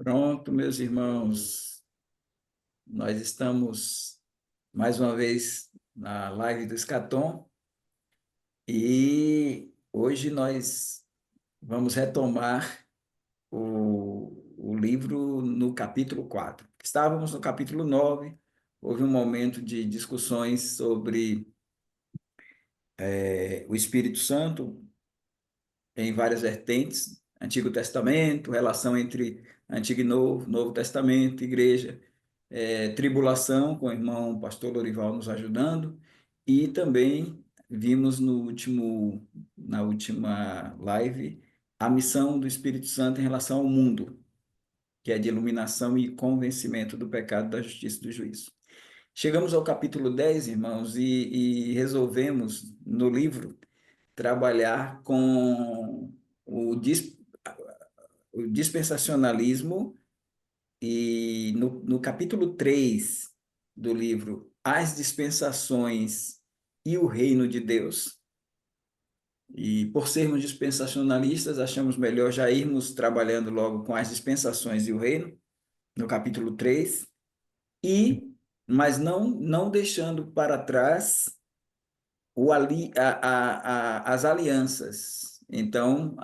Pronto, meus irmãos, nós estamos mais uma vez na live do Escatom e hoje nós vamos retomar o livro no capítulo 4. Estávamos no capítulo 9. Houve um momento de discussões sobre o Espírito Santo em várias vertentes, Antigo Testamento, relação entre Antigo e Novo, Novo Testamento, Igreja, tribulação, com o irmão pastor Lorival nos ajudando, e também vimos na última live a missão do Espírito Santo em relação ao mundo, que é de iluminação e convencimento do pecado, da justiça e do juízo. Chegamos ao capítulo 10, irmãos, e resolvemos, no livro, trabalhar com o, dis, o dispensacionalismo e no capítulo 3 do livro, As Dispensações e o Reino de Deus. E por sermos dispensacionalistas, achamos melhor já irmos trabalhando logo com as dispensações e o reino, no capítulo 3, mas não deixando para trás as alianças. Então,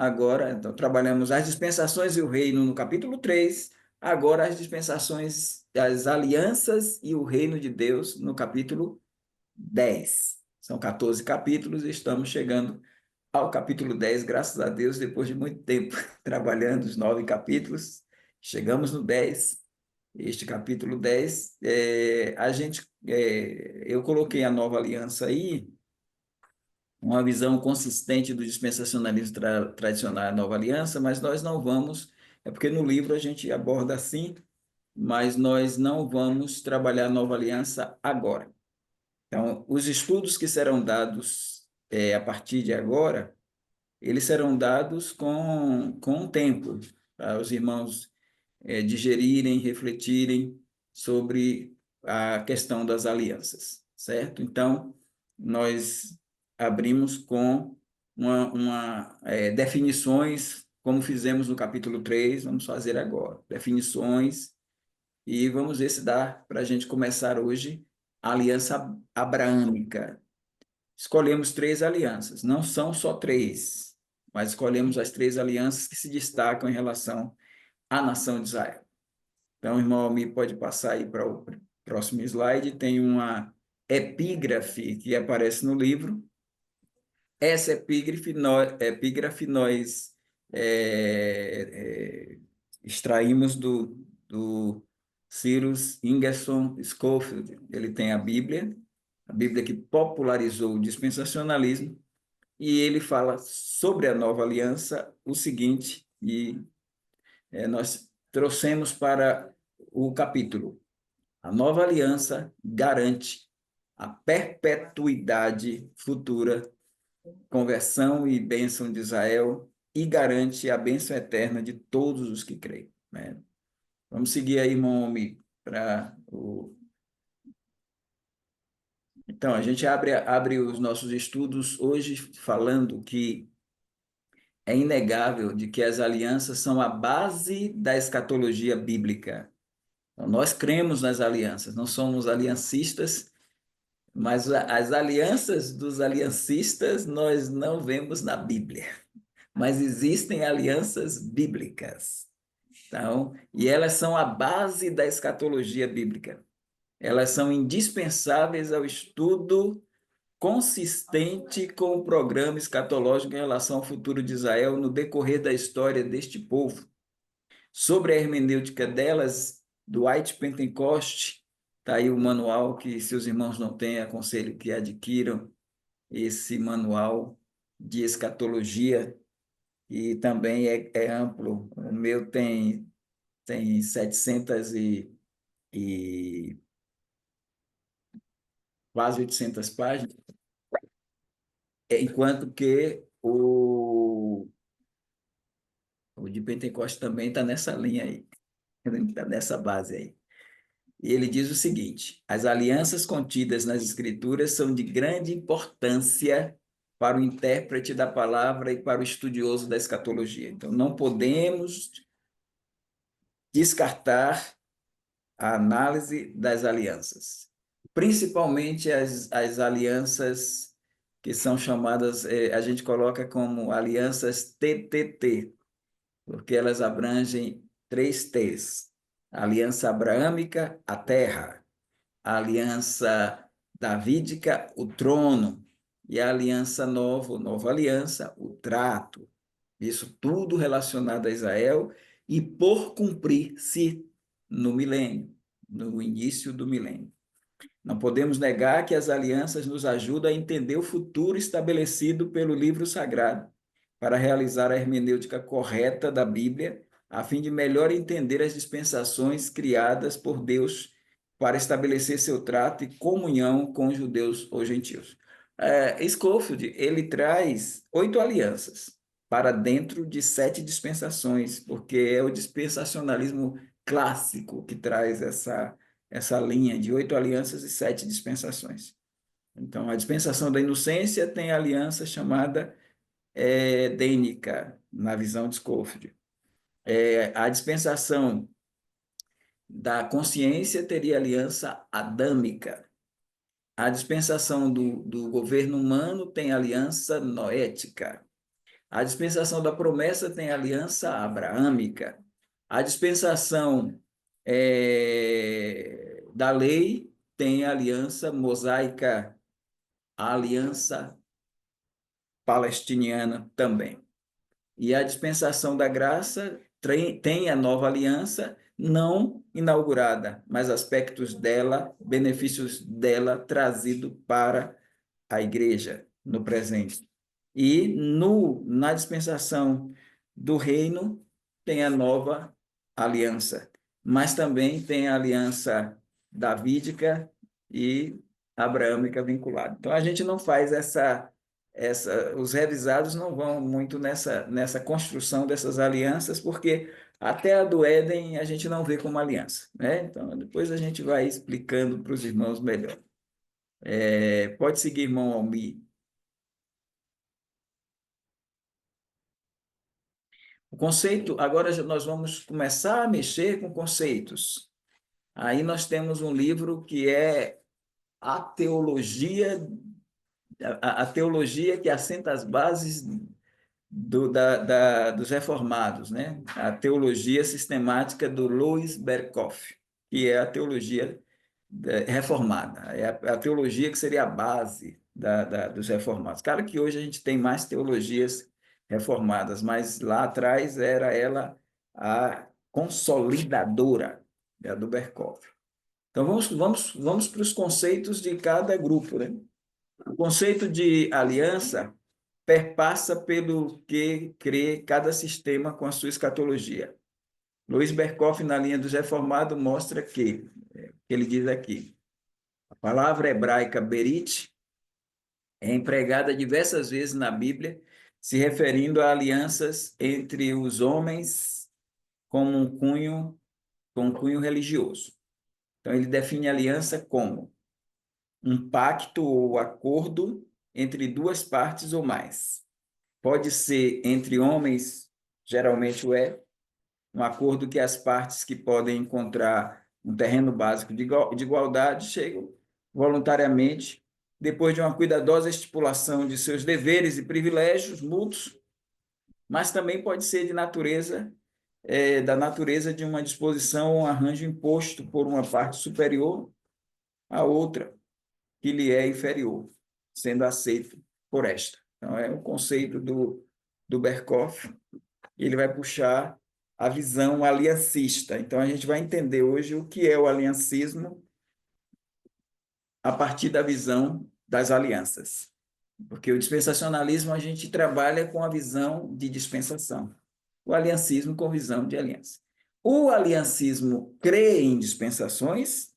trabalhamos as dispensações e o reino no capítulo 3, agora as dispensações, as alianças e o reino de Deus no capítulo 10. São 14 capítulos e estamos chegando ao capítulo 10, graças a Deus, depois de muito tempo trabalhando os 9 capítulos, chegamos no 10. Este capítulo 10, eu coloquei a nova aliança aí, uma visão consistente do dispensacionalismo tradicional da Nova Aliança, mas nós não vamos, é porque no livro a gente aborda assim, mas nós não vamos trabalhar a Nova Aliança agora. Então, os estudos que serão dados a partir de agora, eles serão dados com o tempo, para os irmãos digerirem, refletirem sobre a questão das alianças, certo? Então, nós abrimos com definições, como fizemos no capítulo 3, vamos fazer agora, definições, e vamos ver se dá para a gente começar hoje a aliança abraâmica. Escolhemos 3 alianças, não são só 3, mas escolhemos as 3 alianças que se destacam em relação à nação de Israel. Então, irmão Almir, pode passar aí para o próximo slide. Tem uma epígrafe que aparece no livro. Essa epígrafe nós extraímos do Cyrus Ingerson Scofield. Ele tem a Bíblia que popularizou o dispensacionalismo, e ele fala sobre a nova aliança o seguinte, e nós trouxemos para o capítulo: a nova aliança garante a perpetuidade futura, conversão e bênção de Israel, e garante a bênção eterna de todos os que creem, né? Vamos seguir aí, irmão, para o... Então, a gente abre os nossos estudos hoje falando que é inegável de que as alianças são a base da escatologia bíblica. Então, nós cremos nas alianças, não somos aliancistas, mas as alianças dos aliancistas nós não vemos na Bíblia. Mas existem alianças bíblicas. Então, e elas são a base da escatologia bíblica. Elas são indispensáveis ao estudo consistente com o programa escatológico em relação ao futuro de Israel no decorrer da história deste povo. Sobre a hermenêutica delas, do White Pentecost, está aí o manual que, se os irmãos não têm, aconselho que adquiram esse manual de escatologia, e também é amplo. O meu tem 700 e quase 800 páginas, enquanto que o de Pentecostes também está nessa linha aí, está nessa base aí. E ele diz o seguinte: as alianças contidas nas Escrituras são de grande importância para o intérprete da palavra e para o estudioso da escatologia. Então, não podemos descartar a análise das alianças, principalmente as alianças que são chamadas, a gente coloca como alianças TTT, porque elas abrangem três T's: a aliança abraâmica, a terra; a aliança davídica, o trono; e a aliança nova aliança, o trato. Isso tudo relacionado a Israel e por cumprir-se no milênio, no início do milênio. Não podemos negar que as alianças nos ajudam a entender o futuro estabelecido pelo livro sagrado, para realizar a hermenêutica correta da Bíblia, a fim de melhor entender as dispensações criadas por Deus para estabelecer seu trato e comunhão com os judeus ou gentios. Scofield, ele traz 8 alianças para dentro de 7 dispensações, porque é o dispensacionalismo clássico que traz essa linha de 8 alianças e 7 dispensações. Então, a dispensação da inocência tem a aliança chamada edênica, na visão de Scofield. A dispensação da consciência teria aliança adâmica. A dispensação do governo humano tem aliança noética. A dispensação da promessa tem aliança abraâmica. A dispensação da lei tem aliança mosaica. A aliança palestiniana também. E a dispensação da graça tem a nova aliança não inaugurada, mas aspectos dela, benefícios dela trazido para a igreja no presente. E na dispensação do reino tem a nova aliança, mas também tem a aliança davídica e abraâmica vinculada. Então a gente não faz os revisados não vão muito nessa construção dessas alianças, porque até a do Éden a gente não vê como aliança, né? Então depois a gente vai explicando para os irmãos melhor. Pode seguir, irmão Almi. O conceito, agora nós vamos começar a mexer com conceitos. Aí nós temos um livro que é a teologia, a teologia que assenta as bases dos reformados, né? A teologia sistemática do Louis Berkhof, que é a teologia reformada, é a teologia que seria a base dos reformados. Claro que hoje a gente tem mais teologias reformadas, mas lá atrás era ela a consolidadora, a do Berkhof. Então vamos para os conceitos de cada grupo, né? O conceito de aliança perpassa pelo que crê cada sistema com a sua escatologia. Louis Berkhof, na linha dos reformados, mostra que ele diz aqui, a palavra hebraica berit é empregada diversas vezes na Bíblia, se referindo a alianças entre os homens como com um cunho religioso. Então, ele define a aliança como um pacto ou acordo entre duas partes ou mais. Pode ser entre homens, geralmente um acordo que as partes que podem encontrar um terreno básico de igualdade chegam voluntariamente, depois de uma cuidadosa estipulação de seus deveres e privilégios mútuos, mas também pode ser da natureza de uma disposição ou um arranjo imposto por uma parte superior à outra, que lhe é inferior, sendo aceito por esta. Então, é o conceito do Berkhof, ele vai puxar a visão aliancista. Então, a gente vai entender hoje o que é o aliancismo a partir da visão das alianças. Porque o dispensacionalismo a gente trabalha com a visão de dispensação, o aliancismo com visão de aliança. O aliancismo crê em dispensações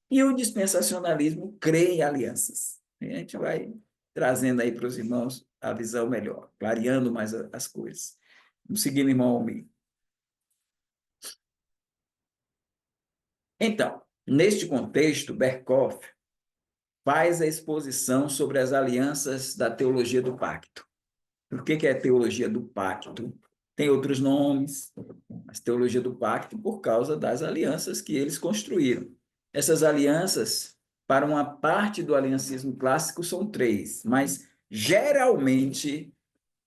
e o dispensacionalismo crê em alianças. E a gente vai trazendo aí para os irmãos a visão melhor, clareando mais as coisas. Vamos seguir, irmão Almir. Então, neste contexto, Berkhof faz a exposição sobre as alianças da teologia do pacto. O que é a teologia do pacto? tem outros nomes, mas teologia do pacto por causa das alianças que eles construíram. Essas alianças, para uma parte do aliancismo clássico, são três, mas geralmente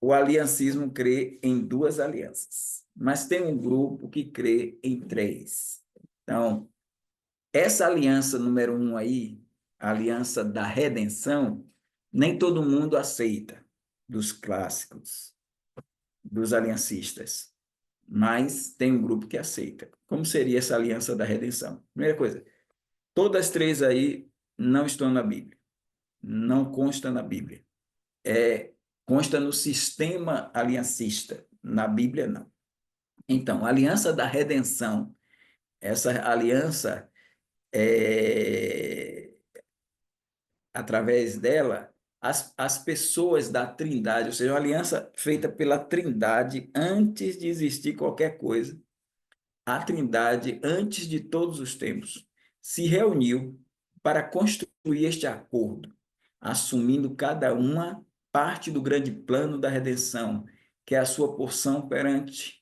o aliancismo crê em duas alianças, mas tem um grupo que crê em três. Então, essa aliança número um aí, a aliança da redenção, nem todo mundo aceita, dos clássicos, dos aliancistas, mas tem um grupo que aceita. Como seria essa aliança da redenção? Primeira coisa, todas as três aí não estão na Bíblia, não consta na Bíblia. Consta no sistema aliancista, na Bíblia não. Então, a aliança da redenção, essa aliança através dela, as pessoas da Trindade, ou seja, uma aliança feita pela Trindade antes de existir qualquer coisa, a Trindade, antes de todos os tempos, se reuniu para construir este acordo, assumindo cada uma parte do grande plano da redenção, que é a sua porção presente,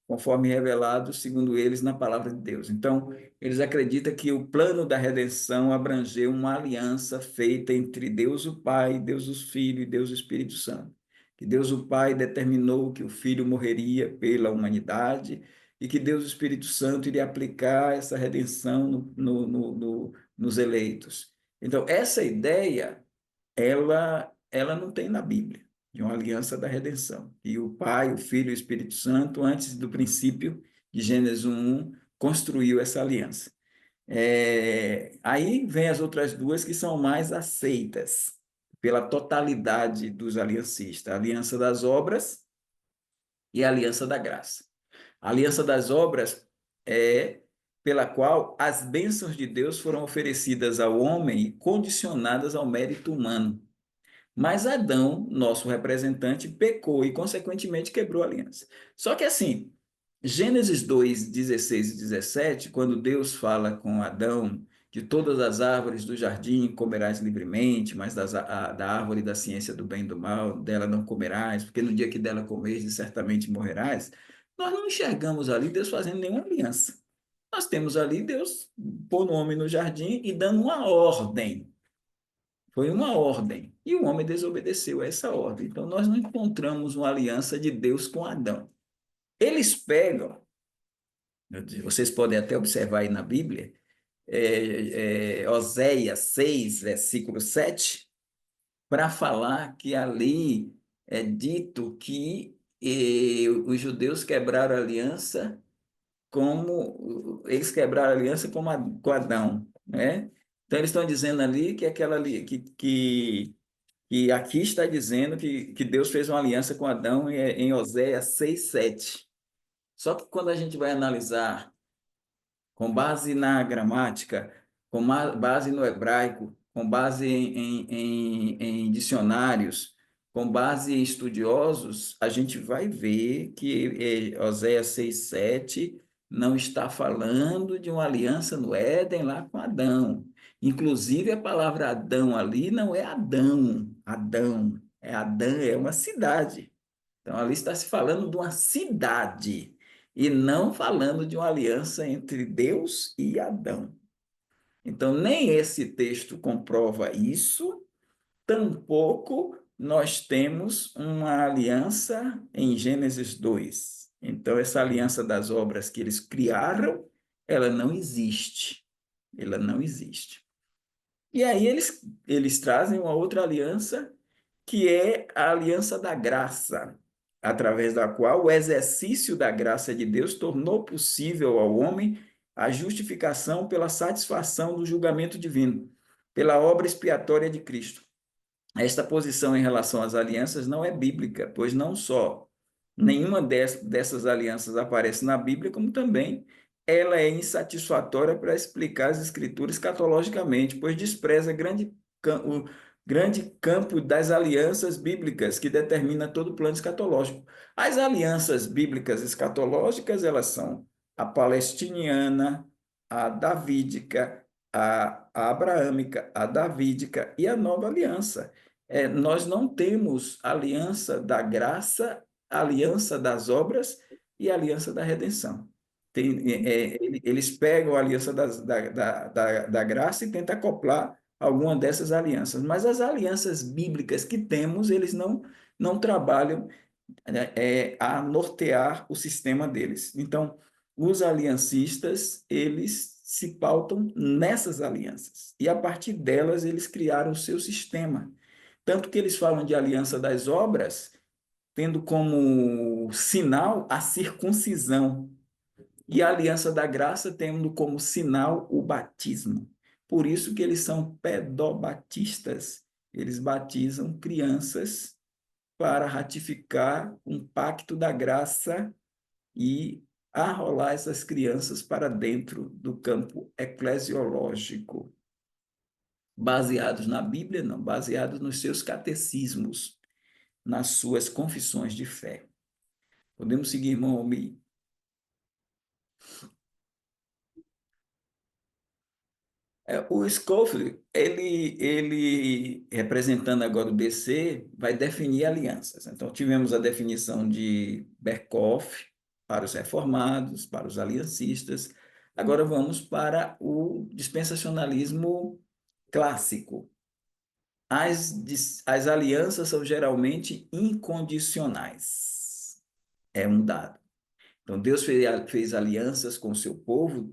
conforme revelado, segundo eles, na palavra de Deus. Então, eles acreditam que o plano da redenção abrangeu uma aliança feita entre Deus o Pai, Deus o Filho e Deus o Espírito Santo. Que Deus o Pai determinou que o Filho morreria pela humanidade e que Deus o Espírito Santo iria aplicar essa redenção nos eleitos. Então, essa ideia, ela não tem na Bíblia, de uma aliança da redenção. E o Pai, o Filho e o Espírito Santo, antes do princípio de Gênesis 1, construiu essa aliança. Aí vem as outras duas que são mais aceitas pela totalidade dos aliancistas, a aliança das obras e a aliança da graça. A aliança das obras é pela qual as bênçãos de Deus foram oferecidas ao homem e condicionadas ao mérito humano. Mas Adão, nosso representante, pecou e, consequentemente, quebrou a aliança. Só que assim, Gênesis 2, 16 e 17, quando Deus fala com Adão, de todas as árvores do jardim comerás livremente, mas da árvore da ciência do bem e do mal, dela não comerás, porque no dia que dela comeres, certamente morrerás. Nós não enxergamos ali Deus fazendo nenhuma aliança. Nós temos ali Deus pondo o homem no jardim e dando uma ordem. Foi uma ordem. E o homem desobedeceu a essa ordem. Então, nós não encontramos uma aliança de Deus com Adão. Eles pegam, vocês podem até observar aí na Bíblia, Oséias 6, versículo 7, para falar que ali é dito que os judeus quebraram a aliança como eles quebraram a aliança com Adão, né? Então eles estão dizendo ali que aquela ali que aqui está dizendo que Deus fez uma aliança com Adão em Oséias 6:7. Só que quando a gente vai analisar com base na gramática, com base no hebraico, com base em dicionários, com base em estudiosos, a gente vai ver que Oséias 6:7 não está falando de uma aliança no Éden lá com Adão. Inclusive, a palavra Adão ali não é Adão, Adã, é uma cidade. Então, ali está se falando de uma cidade e não falando de uma aliança entre Deus e Adão. Então, nem esse texto comprova isso, tampouco nós temos uma aliança em Gênesis 2. Então, essa aliança das obras que eles criaram, ela não existe. Ela não existe. E aí eles trazem uma outra aliança que é a aliança da graça, através da qual o exercício da graça de Deus tornou possível ao homem a justificação pela satisfação do julgamento divino, pela obra expiatória de Cristo. Esta posição em relação às alianças não é bíblica, pois não só nenhuma dessas alianças aparece na Bíblia, como também ela é insatisfatória para explicar as escrituras catologicamente, pois despreza o grande campo das alianças bíblicas que determina todo o plano escatológico. As alianças bíblicas escatológicas, elas são a palestiniana, a davídica, a abraâmica, a davídica e a nova aliança. Nós não temos aliança da graça a aliança das obras e a aliança da redenção. Eles pegam a aliança da graça e tentam acoplar alguma dessas alianças, mas as alianças bíblicas que temos, eles não trabalham, né, a nortear o sistema deles. Então, os aliancistas, eles se pautam nessas alianças, e a partir delas eles criaram o seu sistema. Tanto que eles falam de aliança das obras, tendo como sinal a circuncisão, e a aliança da graça tendo como sinal o batismo. Por isso que eles são pedobatistas. Eles batizam crianças para ratificar um pacto da graça e arrolar essas crianças para dentro do campo eclesiológico. Baseados na Bíblia, não, baseados nos seus catecismos, nas suas confissões de fé. Podemos seguir, irmão Almir? O Scofield, ele, representando agora o BC, vai definir alianças. Então, tivemos a definição de Berkhoff para os reformados, para os aliancistas. Agora vamos para o dispensacionalismo clássico. As alianças são geralmente incondicionais. É um dado. Então, Deus fez alianças com o seu povo,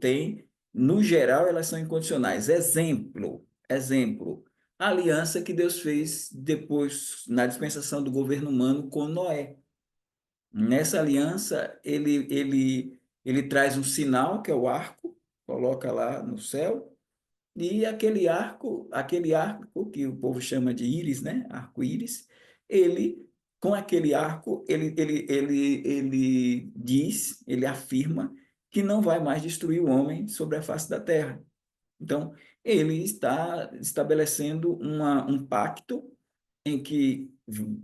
no geral, elas são incondicionais. Exemplo, a aliança que Deus fez depois, na dispensação do governo humano, com Noé. Nessa aliança, ele traz um sinal, que é o arco, coloca lá no céu, e aquele arco que o povo chama de íris, né? Arco-íris, ele, com aquele arco, ele diz, ele afirma que não vai mais destruir o homem sobre a face da terra. Então, ele está estabelecendo um pacto em que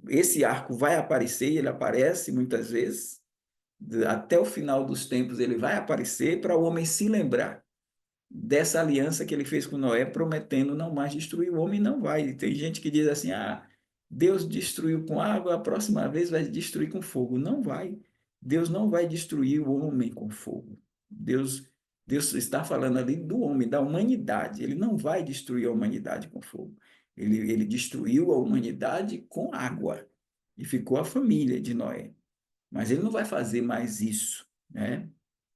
esse arco vai aparecer, e ele aparece muitas vezes, até o final dos tempos ele vai aparecer para o homem se lembrar dessa aliança que ele fez com Noé, prometendo não mais destruir o homem, não vai. Tem gente que diz assim: ah, Deus destruiu com água, a próxima vez vai destruir com fogo. Não vai. Deus não vai destruir o homem com fogo. Deus está falando ali do homem, da humanidade. Ele não vai destruir a humanidade com fogo. Ele destruiu a humanidade com água e ficou a família de Noé. Mas ele não vai fazer mais isso, né?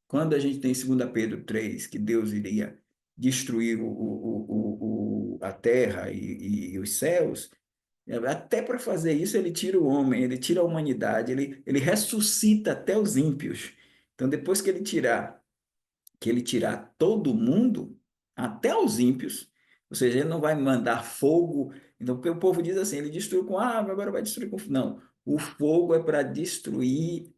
Quando a gente tem 2 Pedro 3, que Deus iria destruir a terra e os céus, até para fazer isso ele tira o homem, ele tira a humanidade, ele ressuscita até os ímpios. Então, depois que ele tirar todo mundo, até os ímpios, ou seja, ele não vai mandar fogo. Então, porque o povo diz assim, ele destruiu com água, agora vai destruir com... Não, o fogo é para destruir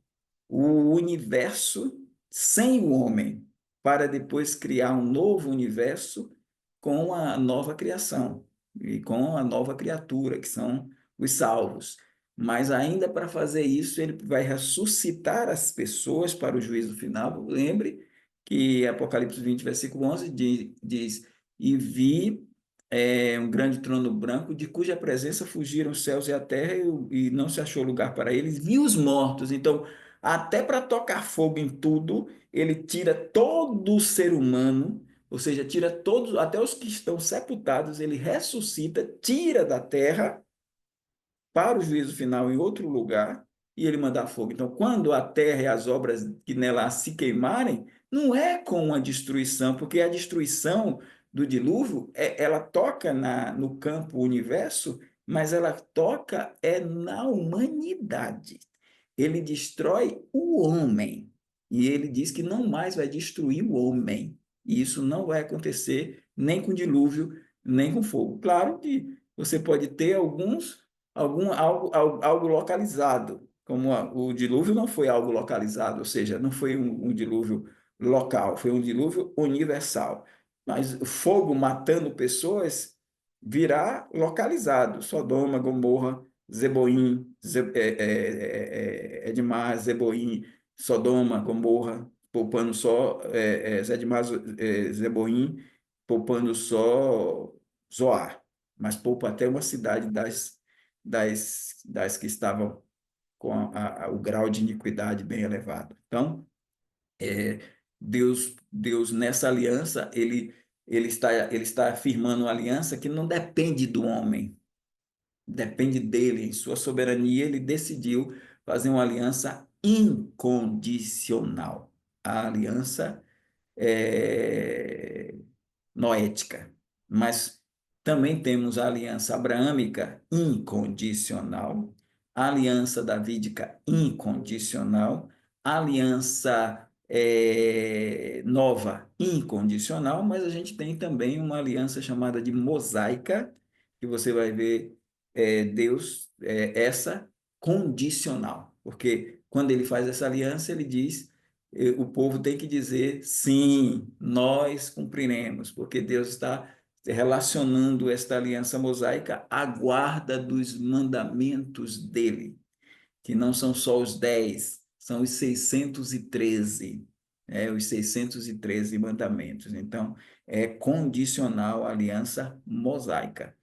o universo sem o homem, para depois criar um novo universo com a nova criação e com a nova criatura, que são os salvos. Mas ainda para fazer isso, ele vai ressuscitar as pessoas para o juízo final. Lembre que Apocalipse 20, versículo 11 diz: E vi um grande trono branco, de cuja presença fugiram os céus e a terra, e não se achou lugar para eles. Vi os mortos. Então, até para tocar fogo em tudo, ele tira todo o ser humano, ou seja, tira todos, até os que estão sepultados, ele ressuscita, tira da terra para o juízo final em outro lugar, e ele manda fogo. Então, quando a terra e as obras que nela se queimarem, não é com a destruição, porque a destruição do dilúvio, ela toca no campo universo, mas ela toca na humanidade. Ele destrói o homem, e ele diz que não mais vai destruir o homem. E isso não vai acontecer nem com dilúvio, nem com fogo. Claro que você pode ter algo localizado, como o dilúvio não foi algo localizado, ou seja, não foi um dilúvio local, foi um dilúvio universal. Mas o fogo matando pessoas virá localizado. Sodoma, Gomorra, Zeboim, Edmar, Zeboim, Sodoma, Gomorra, poupando só Edmar, Zeboim, poupando só Zoar, mas poupa até uma cidade das que estavam com o grau de iniquidade bem elevado. Então, é, Deus nessa aliança, ele está afirmando uma aliança que não depende do homem, depende dele. Em sua soberania, ele decidiu fazer uma aliança incondicional. A aliança é, noética, mas também temos a aliança abraâmica incondicional, a aliança davídica incondicional, a aliança nova incondicional, mas a gente tem também uma aliança chamada de mosaica, que você vai ver Deus, essa condicional, porque quando ele faz essa aliança, ele diz o povo tem que dizer sim, nós cumpriremos, porque Deus está relacionando esta aliança mosaica à guarda dos mandamentos dele, que não são só os 10, são os 613, os 613 mandamentos. Então, é condicional a aliança mosaica.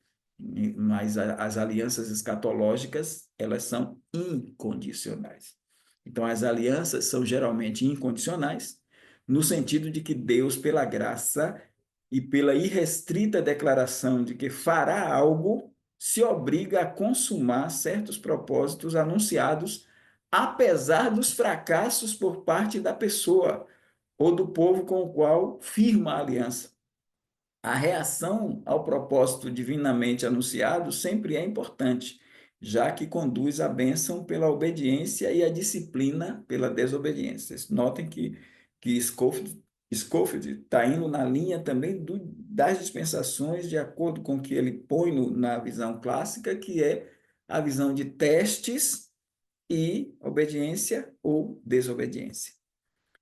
Mas as alianças escatológicas, elas são incondicionais. Então, as alianças são geralmente incondicionais, no sentido de que Deus, pela graça e pela irrestrita declaração de que fará algo, se obriga a consumar certos propósitos anunciados, apesar dos fracassos por parte da pessoa ou do povo com o qual firma a aliança. A reação ao propósito divinamente anunciado sempre é importante, já que conduz à bênção pela obediência e à disciplina pela desobediência. Notem que Scofield está indo na linha também das dispensações, de acordo com o que ele põe na visão clássica, que é a visão de testes e obediência ou desobediência.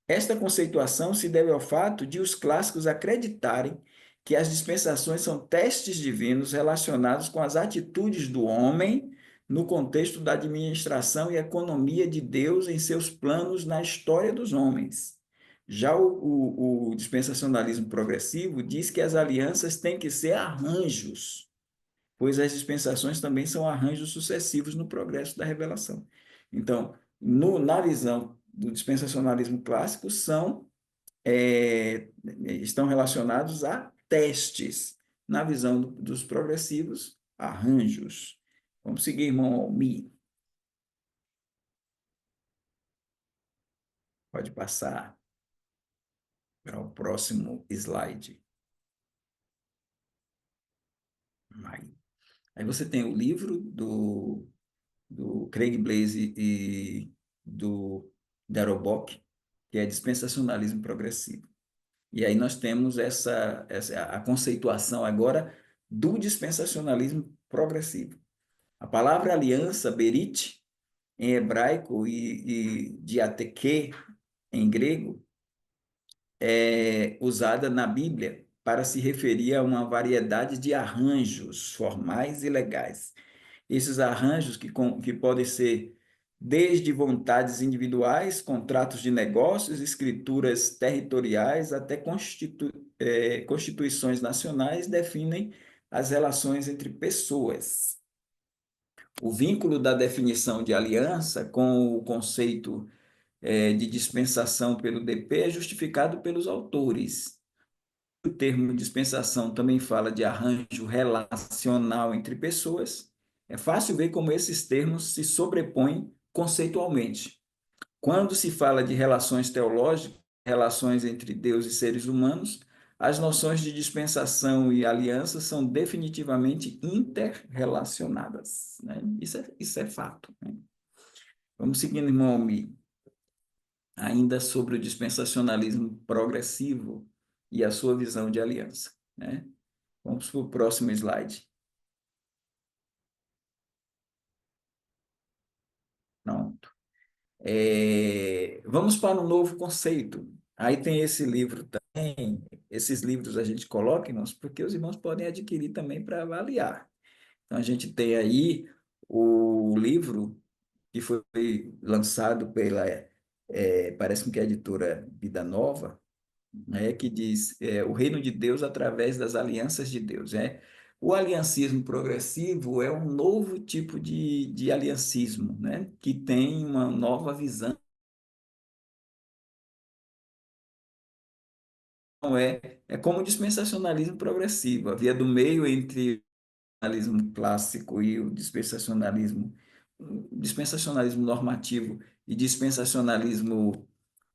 Esta conceituação se deve ao fato de os clássicos acreditarem que as dispensações são testes divinos relacionados com as atitudes do homem no contexto da administração e economia de Deus em seus planos na história dos homens. Já o dispensacionalismo progressivo diz que as alianças têm que ser arranjos, pois as dispensações também são arranjos sucessivos no progresso da revelação. Então, na visão do dispensacionalismo clássico, estão relacionados a testes. Na visão dos progressivos, arranjos. Vamos seguir, irmão Almi. Pode passar para o próximo slide. Aí você tem o livro do Craig Blaze e do Darrell Bock, que é Dispensacionalismo Progressivo. E aí nós temos a conceituação agora do dispensacionalismo progressivo. A palavra aliança, berit, em hebraico e diateque, em grego, é usada na Bíblia para se referir a uma variedade de arranjos formais e legais. Esses arranjos que podem ser desde vontades individuais, contratos de negócios, escrituras territoriais, até constituições nacionais, definem as relações entre pessoas. O vínculo da definição de aliança com o conceito de dispensação pelo DP é justificado pelos autores. O termo dispensação também fala de arranjo relacional entre pessoas. É fácil ver como esses termos se sobrepõem conceitualmente. Quando se fala de relações teológicas, relações entre Deus e seres humanos, as noções de dispensação e aliança são definitivamente interrelacionadas, né? Isso é fato, né? Vamos seguindo, irmão Almi. Ainda sobre o dispensacionalismo progressivo e a sua visão de aliança, né? Vamos para o próximo slide. Pronto. Vamos para um novo conceito. Aí tem esse livro também. Esses livros a gente coloca, irmãos, porque os irmãos podem adquirir também para avaliar. Então, a gente tem aí o livro que foi lançado parece que é a editora Vida Nova, né, que diz o reino de Deus através das alianças de Deus. O aliancismo progressivo é um novo tipo de aliancismo, né? Que tem uma nova visão. É como o dispensacionalismo progressivo, a via do meio entre dispensacionalismo clássico e o dispensacionalismo normativo e dispensacionalismo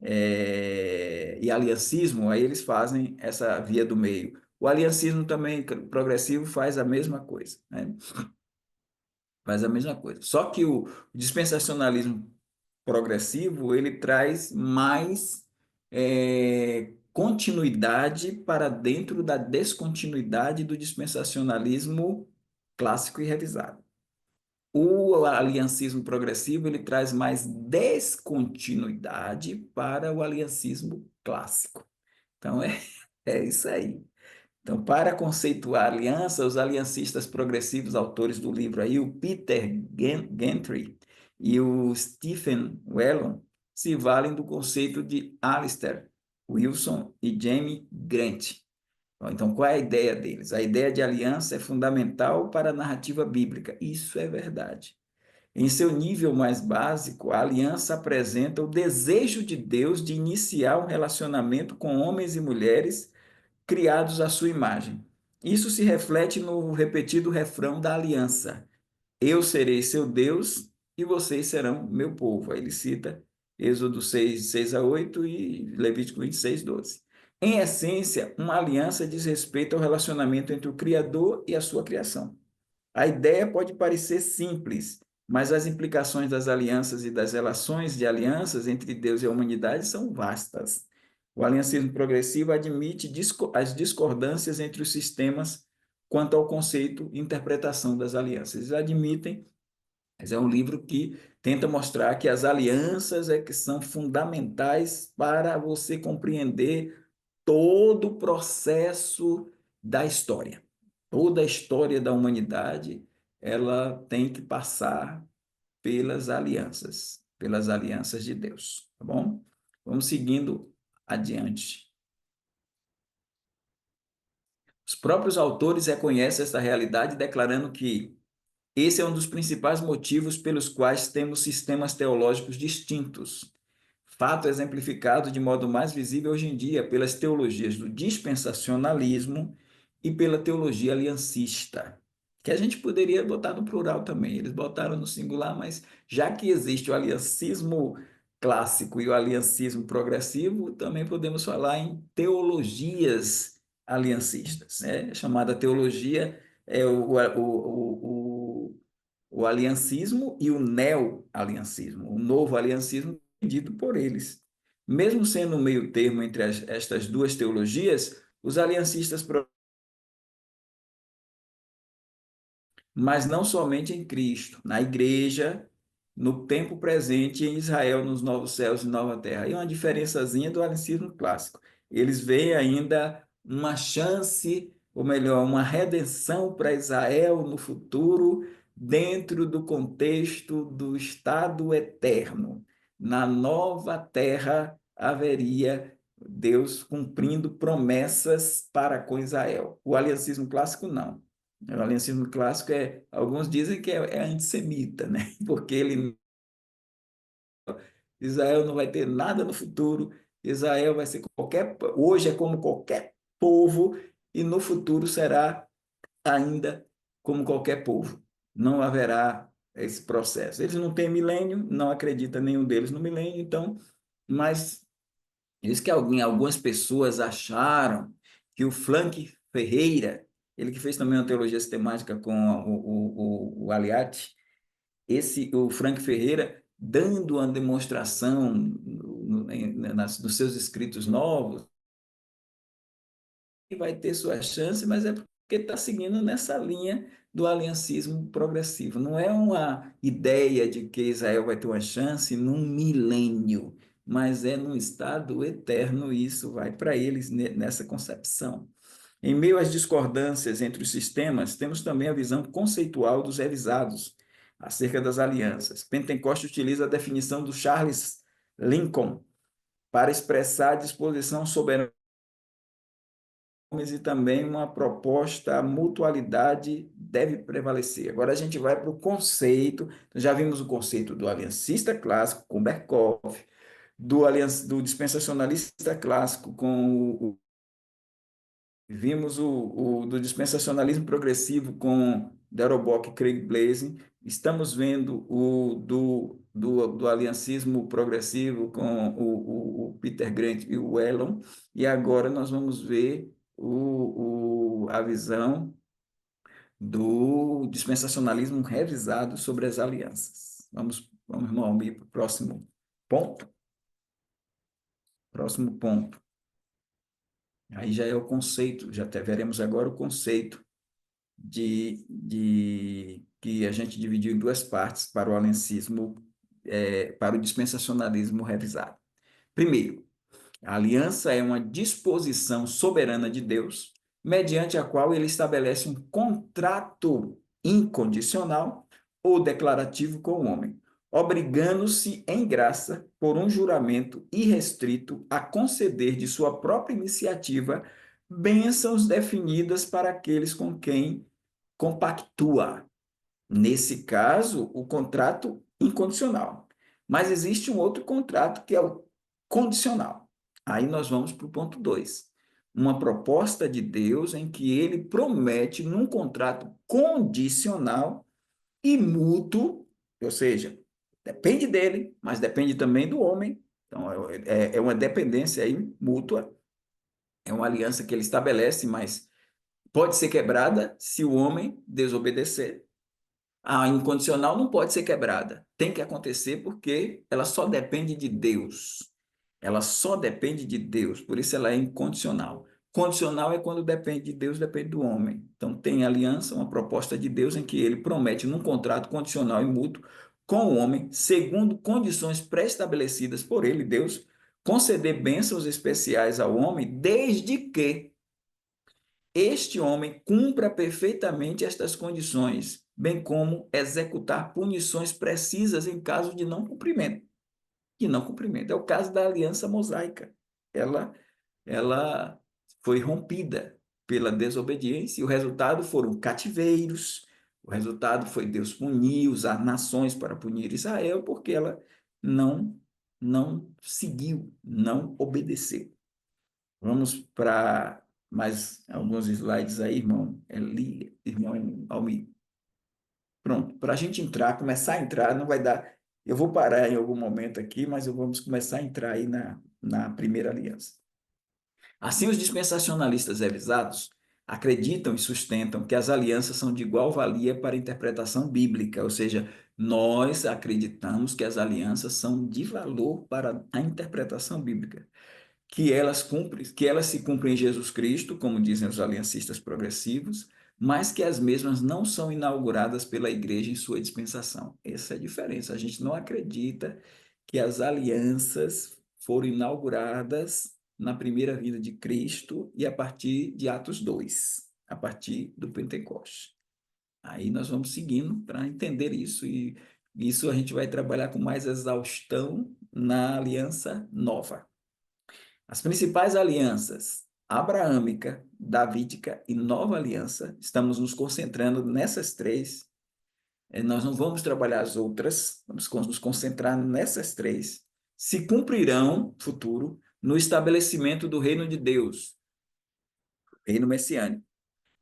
e aliancismo, aí eles fazem essa via do meio. O aliancismo também progressivo faz a mesma coisa, né? Faz a mesma coisa. Só que o dispensacionalismo progressivo, ele traz mais continuidade para dentro da descontinuidade do dispensacionalismo clássico e revisado. O aliancismo progressivo, ele traz mais descontinuidade para o aliancismo clássico. Então, é isso aí. Então, para conceituar a aliança, os aliancistas progressivos, autores do livro aí, o Peter Gentry e o Stephen Whelan, se valem do conceito de Alistair Wilson e Jamie Grant. Então, qual é a ideia deles? A ideia de aliança é fundamental para a narrativa bíblica. Isso é verdade. Em seu nível mais básico, a aliança apresenta o desejo de Deus de iniciar um relacionamento com homens e mulheres criados à sua imagem. Isso se reflete no repetido refrão da aliança: Eu serei seu Deus e vocês serão meu povo. Aí ele cita Êxodo 6:6 a 8 e Levítico 26:12. Em essência, uma aliança diz respeito ao relacionamento entre o Criador e a sua criação. A ideia pode parecer simples, mas as implicações das alianças e das relações de alianças entre Deus e a humanidade são vastas. O aliancismo progressivo admite as discordâncias entre os sistemas quanto ao conceito e interpretação das alianças. Eles admitem, mas é um livro que tenta mostrar que as alianças é que são fundamentais para você compreender todo o processo da história. Toda a história da humanidade, ela tem que passar pelas alianças de Deus, tá bom? Vamos seguindo adiante. Os próprios autores reconhecem esta realidade, declarando que esse é um dos principais motivos pelos quais temos sistemas teológicos distintos. Fato exemplificado de modo mais visível hoje em dia pelas teologias do dispensacionalismo e pela teologia aliancista, que a gente poderia botar no plural também. Eles botaram no singular, mas já que existe o aliancismo clássico e o aliancismo progressivo, também podemos falar em teologias aliancistas, né? A chamada teologia é o aliancismo e o neo-aliancismo, o novo aliancismo dito por eles. Mesmo sendo um meio termo entre estas duas teologias, os aliancistas, mas não somente em Cristo, na igreja, no tempo presente em Israel, nos novos céus e nova terra. E uma diferençazinha do aliancismo clássico. Eles veem ainda uma chance, ou melhor, uma redenção para Israel no futuro, dentro do contexto do estado eterno. Na nova terra haveria Deus cumprindo promessas para com Israel. O aliancismo clássico não. O aliancismo clássico alguns dizem que é antissemita, né? Porque Israel não vai ter nada no futuro, Israel vai ser hoje é como qualquer povo e no futuro será ainda como qualquer povo. Não haverá esse processo. Eles não têm milênio, não acredita nenhum deles no milênio, então, mas diz que algumas pessoas acharam que o Frank Ferreira, ele que fez também uma teologia sistemática com o Aliati, o Frank Ferreira, dando uma demonstração nos seus escritos novos, que vai ter sua chance, mas é porque está seguindo nessa linha do aliancismo progressivo. Não é uma ideia de que Israel vai ter uma chance num milênio, mas é num estado eterno, e isso vai para eles nessa concepção. Em meio às discordâncias entre os sistemas, temos também a visão conceitual dos revisados acerca das alianças. Pentecoste utiliza a definição do Charles Lincoln para expressar a disposição soberana e também uma proposta, a mutualidade deve prevalecer. Agora a gente vai para o conceito, já vimos o conceito do aliancista clássico com Berkhoff, do dispensacionalista clássico com vimos o do dispensacionalismo progressivo com Darrow e Craig Blazing. Estamos vendo do aliancismo progressivo com o Peter Grant e o Whelan. E agora nós vamos ver a visão do dispensacionalismo revisado sobre as alianças. Vamos, irmão, para o próximo ponto. Próximo ponto. Aí já é o conceito, já veremos agora o conceito que a gente dividiu em duas partes para o aliancismo, para o dispensacionalismo revisado. Primeiro, a aliança é uma disposição soberana de Deus, mediante a qual ele estabelece um contrato incondicional ou declarativo com o homem, obrigando-se em graça por um juramento irrestrito a conceder de sua própria iniciativa bênçãos definidas para aqueles com quem compactua. Nesse caso, o contrato incondicional. Mas existe um outro contrato que é o condicional. Aí nós vamos para o ponto 2. Uma proposta de Deus em que ele promete, num contrato condicional e mútuo, ou seja, depende dele, mas depende também do homem. Então, é uma dependência aí mútua, é uma aliança que ele estabelece, mas pode ser quebrada se o homem desobedecer. A incondicional não pode ser quebrada. Tem que acontecer porque ela só depende de Deus. Ela só depende de Deus, por isso ela é incondicional. Condicional é quando depende de Deus, depende do homem. Então tem aliança, uma proposta de Deus em que ele promete num contrato condicional e mútuo com o homem, segundo condições pré-estabelecidas por ele, Deus, conceder bênçãos especiais ao homem, desde que este homem cumpra perfeitamente estas condições, bem como executar punições precisas em caso de não cumprimento. De não cumprimento. É o caso da aliança mosaica. Ela foi rompida pela desobediência e o resultado foram cativeiros. O resultado foi Deus punir, usar nações para punir Israel, porque ela não não seguiu, não obedeceu. Vamos para mais alguns slides aí, irmão Eli, irmão Almir. Pronto, para a gente entrar, começar a entrar, não vai dar. Eu vou parar em algum momento aqui, mas vamos começar a entrar aí na primeira aliança. Assim, os dispensacionalistas revisados acreditam e sustentam que as alianças são de igual valia para a interpretação bíblica, ou seja, nós acreditamos que as alianças são de valor para a interpretação bíblica, que elas se cumprem em Jesus Cristo, como dizem os aliancistas progressivos, mas que as mesmas não são inauguradas pela igreja em sua dispensação. Essa é a diferença. A gente não acredita que as alianças foram inauguradas na primeira vinda de Cristo e a partir de Atos 2, a partir do Pentecostes. Aí nós vamos seguindo para entender isso e isso a gente vai trabalhar com mais exaustão na aliança nova. As principais alianças abraâmica, davídica e nova aliança, estamos nos concentrando nessas três. Nós não vamos trabalhar as outras, vamos nos concentrar nessas três. Se cumprirão, futuro, no estabelecimento do reino de Deus, reino messiânico,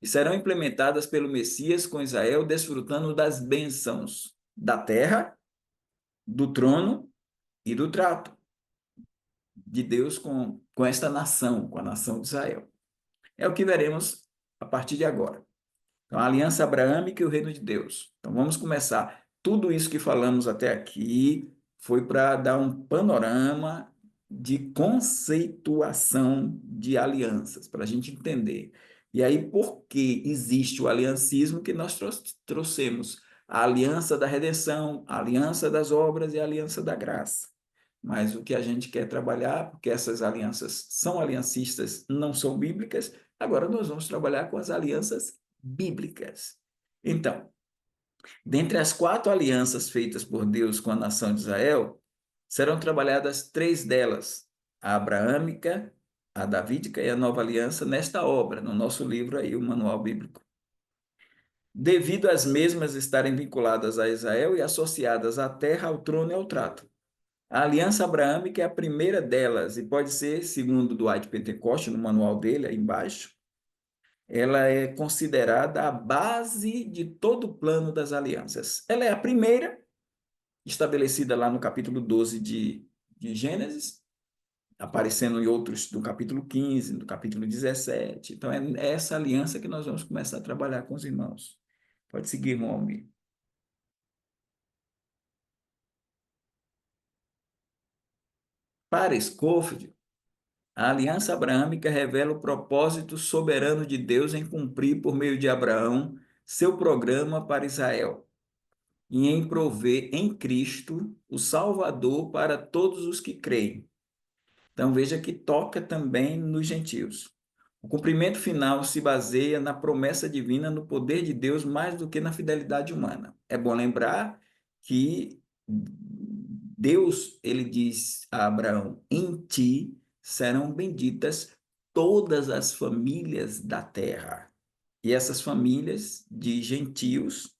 e serão implementadas pelo Messias com Israel, desfrutando das bênçãos da terra, do trono e do trato de Deus com esta nação, com a nação de Israel. É o que veremos a partir de agora. Então, a aliança abraâmica e o reino de Deus. Então, vamos começar. Tudo isso que falamos até aqui foi para dar um panorama de conceituação de alianças, para a gente entender. E aí, por que existe o aliancismo que nós trouxemos? A aliança da redenção, a aliança das obras e a aliança da graça. Mas o que a gente quer trabalhar, porque essas alianças são aliancistas, não são bíblicas, agora nós vamos trabalhar com as alianças bíblicas. Então, dentre as 4 alianças feitas por Deus com a nação de Israel, serão trabalhadas 3 delas: a abraâmica, a davídica e a nova aliança, nesta obra, no nosso livro aí, o Manual Bíblico. Devido às mesmas estarem vinculadas a Israel e associadas à terra, ao trono e ao trato. A aliança abraâmica é a primeira delas e pode ser, segundo Dwight Pentecoste, no manual dele, aí embaixo, ela é considerada a base de todo o plano das alianças. Ela é a primeira, estabelecida lá no capítulo 12 de Gênesis, aparecendo em outros do capítulo 15, do capítulo 17. Então, é essa aliança que nós vamos começar a trabalhar com os irmãos. Pode seguir, Romy. Para Scofield, a aliança abraâmica revela o propósito soberano de Deus em cumprir, por meio de Abraão, seu programa para Israel e em prover em Cristo o Salvador para todos os que creem. Então veja que toca também nos gentios. O cumprimento final se baseia na promessa divina, no poder de Deus, mais do que na fidelidade humana. É bom lembrar que Deus, ele diz a Abraão: em ti serão benditas todas as famílias da terra. E essas famílias de gentios,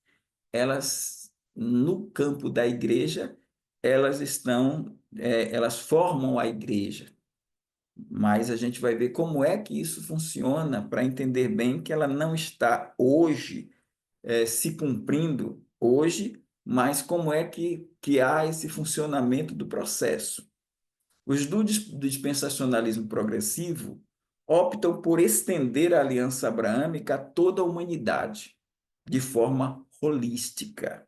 elas, no campo da igreja, elas formam a igreja. Mas a gente vai ver como é que isso funciona para entender bem que ela não está hoje se cumprindo hoje, mas como é que há esse funcionamento do processo. Os do dispensacionalismo progressivo optam por estender a aliança abraâmica a toda a humanidade, de forma holística,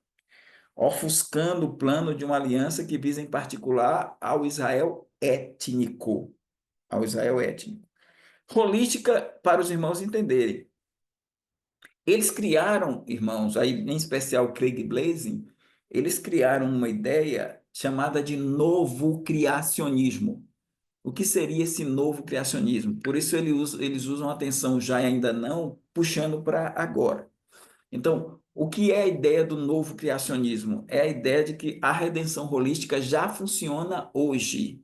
ofuscando o plano de uma aliança que visa em particular ao Israel étnico. Ao Israel étnico. Holística para os irmãos entenderem. Eles criaram, irmãos, aí em especial Craig Blazing, eles criaram uma ideia chamada de novo criacionismo. O que seria esse novo criacionismo? Por isso eles usam atenção já e ainda não, puxando para agora. Então, o que é a ideia do novo criacionismo? É a ideia de que a redenção holística já funciona hoje.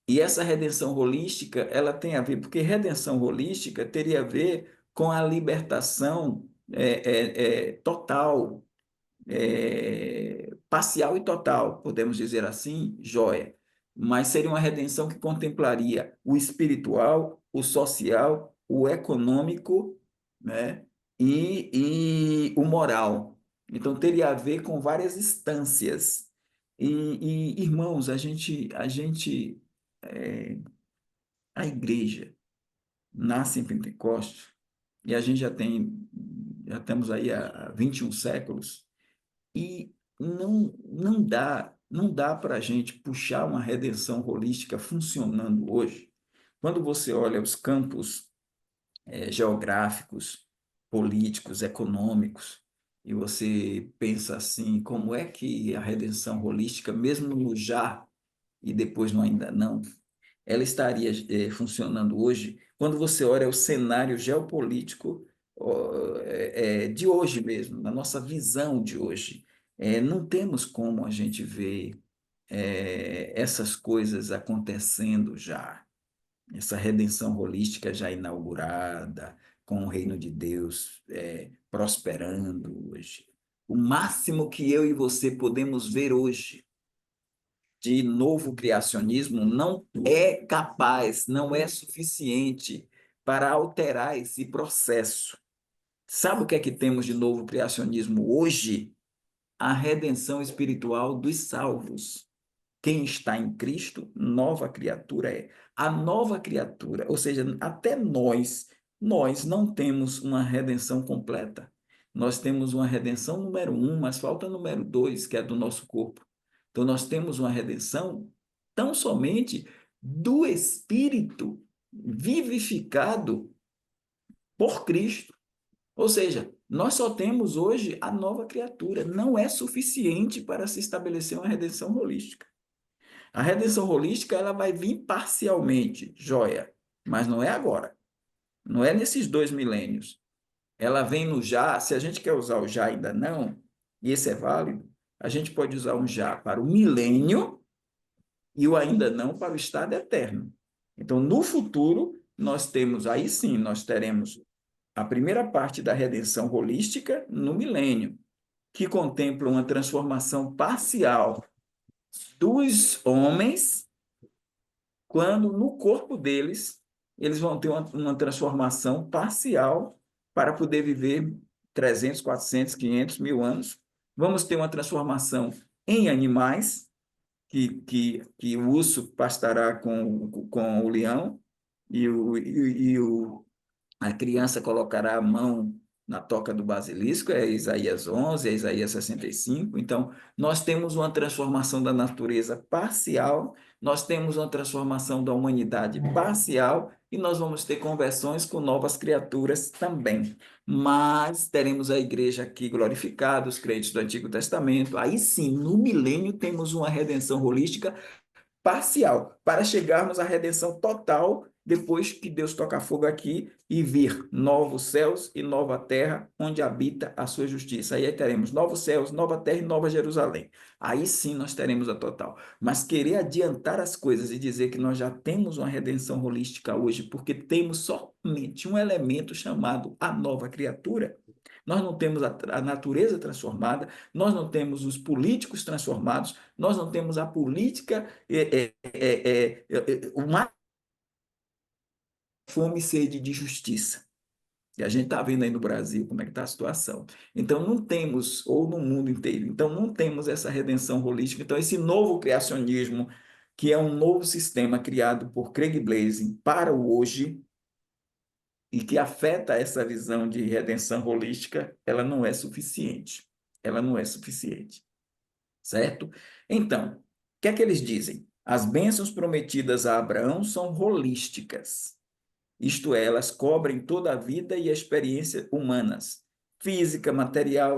E essa redenção holística, ela tem a ver, porque redenção holística teria a ver com a libertação total, parcial e total, podemos dizer assim, joia. Mas seria uma redenção que contemplaria o espiritual, o social, o econômico, né? E o moral. Então, teria a ver com várias instâncias. Irmãos, é, a igreja nasce em Pentecostes e a gente já estamos aí há 21 séculos e não dá para a gente puxar uma redenção holística funcionando hoje. Quando você olha os campos geográficos, políticos, econômicos, e você pensa assim, como é que a redenção holística, mesmo no já e depois no ainda não, ela estaria funcionando hoje quando você olha o cenário geopolítico de hoje mesmo, na nossa visão de hoje. Não temos como a gente ver essas coisas acontecendo já, essa redenção holística já inaugurada, com o reino de Deus prosperando hoje. O máximo que eu e você podemos ver hoje de novo criacionismo não é capaz, não é suficiente para alterar esse processo. Sabe o que é que temos de novo criacionismo hoje? A redenção espiritual dos salvos. Quem está em Cristo, nova criatura é. A nova criatura, ou seja, até nós não temos uma redenção completa. Nós temos uma redenção número 1, mas falta número 2, que é do nosso corpo. Então, nós temos uma redenção tão somente do Espírito vivificado por Cristo. Ou seja, nós só temos hoje a nova criatura. Não é suficiente para se estabelecer uma redenção holística. A redenção holística ela vai vir parcialmente, joia, mas não é agora. Não é nesses 2 milênios. Ela vem no já, se a gente quer usar o já ainda não, e esse é válido, a gente pode usar um já para o milênio e o ainda não para o estado eterno. Então, no futuro, nós temos, aí sim, nós teremos a primeira parte da redenção holística no milênio, que contempla uma transformação parcial dos homens, quando no corpo deles eles vão ter uma transformação parcial para poder viver 300, 400, 500 mil anos. Vamos ter uma transformação em animais, que o urso pastará com o leão, e a criança colocará a mão na toca do basilisco, é Isaías 11, é Isaías 65. Então, nós temos uma transformação da natureza parcial, nós temos uma transformação da humanidade parcial, e nós vamos ter conversões com novas criaturas também. Mas teremos a igreja aqui glorificada, os crentes do Antigo Testamento. Aí sim, no milênio, temos uma redenção holística parcial, para chegarmos à redenção total depois que Deus tocar fogo aqui e vir novos céus e nova terra onde habita a sua justiça. Aí teremos novos céus, nova terra e nova Jerusalém. Aí sim nós teremos a total. Mas querer adiantar as coisas e dizer que nós já temos uma redenção holística hoje, porque temos somente um elemento chamado a nova criatura, nós não temos a natureza transformada, nós não temos os políticos transformados, nós não temos a política, uma fome e sede de justiça. E a gente está vendo aí no Brasil como é que está a situação. Então, não temos, ou no mundo inteiro, então não temos essa redenção holística. Então, esse novo criacionismo, que é um novo sistema criado por Craig Blazing para o hoje, e que afeta essa visão de redenção holística, ela não é suficiente. Ela não é suficiente, certo? Então, o que é que eles dizem? As bênçãos prometidas a Abraão são holísticas, isto é, elas cobrem toda a vida e a experiência humanas, física, material,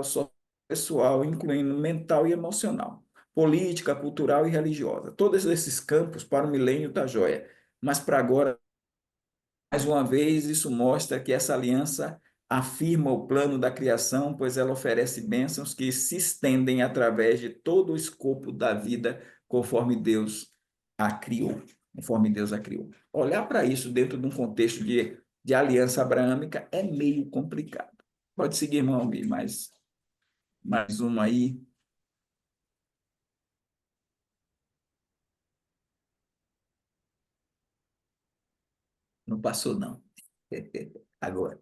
pessoal, incluindo mental e emocional, política, cultural e religiosa. Todos esses campos para o milênio da joia, mas para agora mais uma vez, isso mostra que essa aliança afirma o plano da criação, pois ela oferece bênçãos que se estendem através de todo o escopo da vida, conforme Deus a criou. Conforme Deus a criou. Olhar para isso dentro de um contexto de aliança abraâmica é meio complicado. Pode seguir, irmão, mais uma aí. Não passou, não. Agora.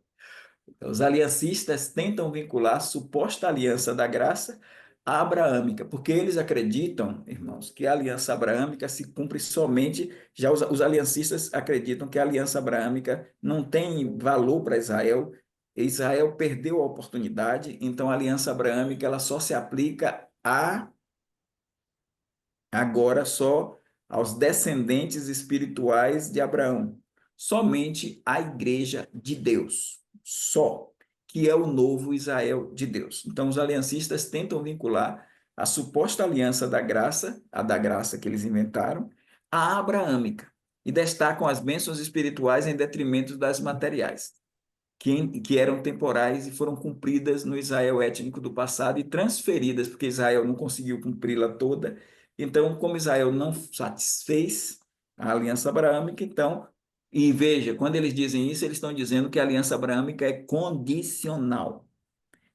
Os aliancistas tentam vincular a suposta aliança da graça à abraâmica, porque eles acreditam, irmãos, que a aliança abraâmica se cumpre somente. Já os aliancistas acreditam que a aliança abraâmica não tem valor para Israel. Israel perdeu a oportunidade, então a aliança abraâmica ela só se aplica a agora só aos descendentes espirituais de Abraão, somente a igreja de Deus, só, que é o novo Israel de Deus. Então, os aliancistas tentam vincular a suposta aliança da graça, a da graça que eles inventaram, à abraâmica, e destacam as bênçãos espirituais em detrimento das materiais que eram temporais e foram cumpridas no Israel étnico do passado e transferidas, porque Israel não conseguiu cumpri-la toda. Então, como Israel não satisfez a aliança abraâmica, então, e veja, quando eles dizem isso, eles estão dizendo que a aliança abraâmica é condicional.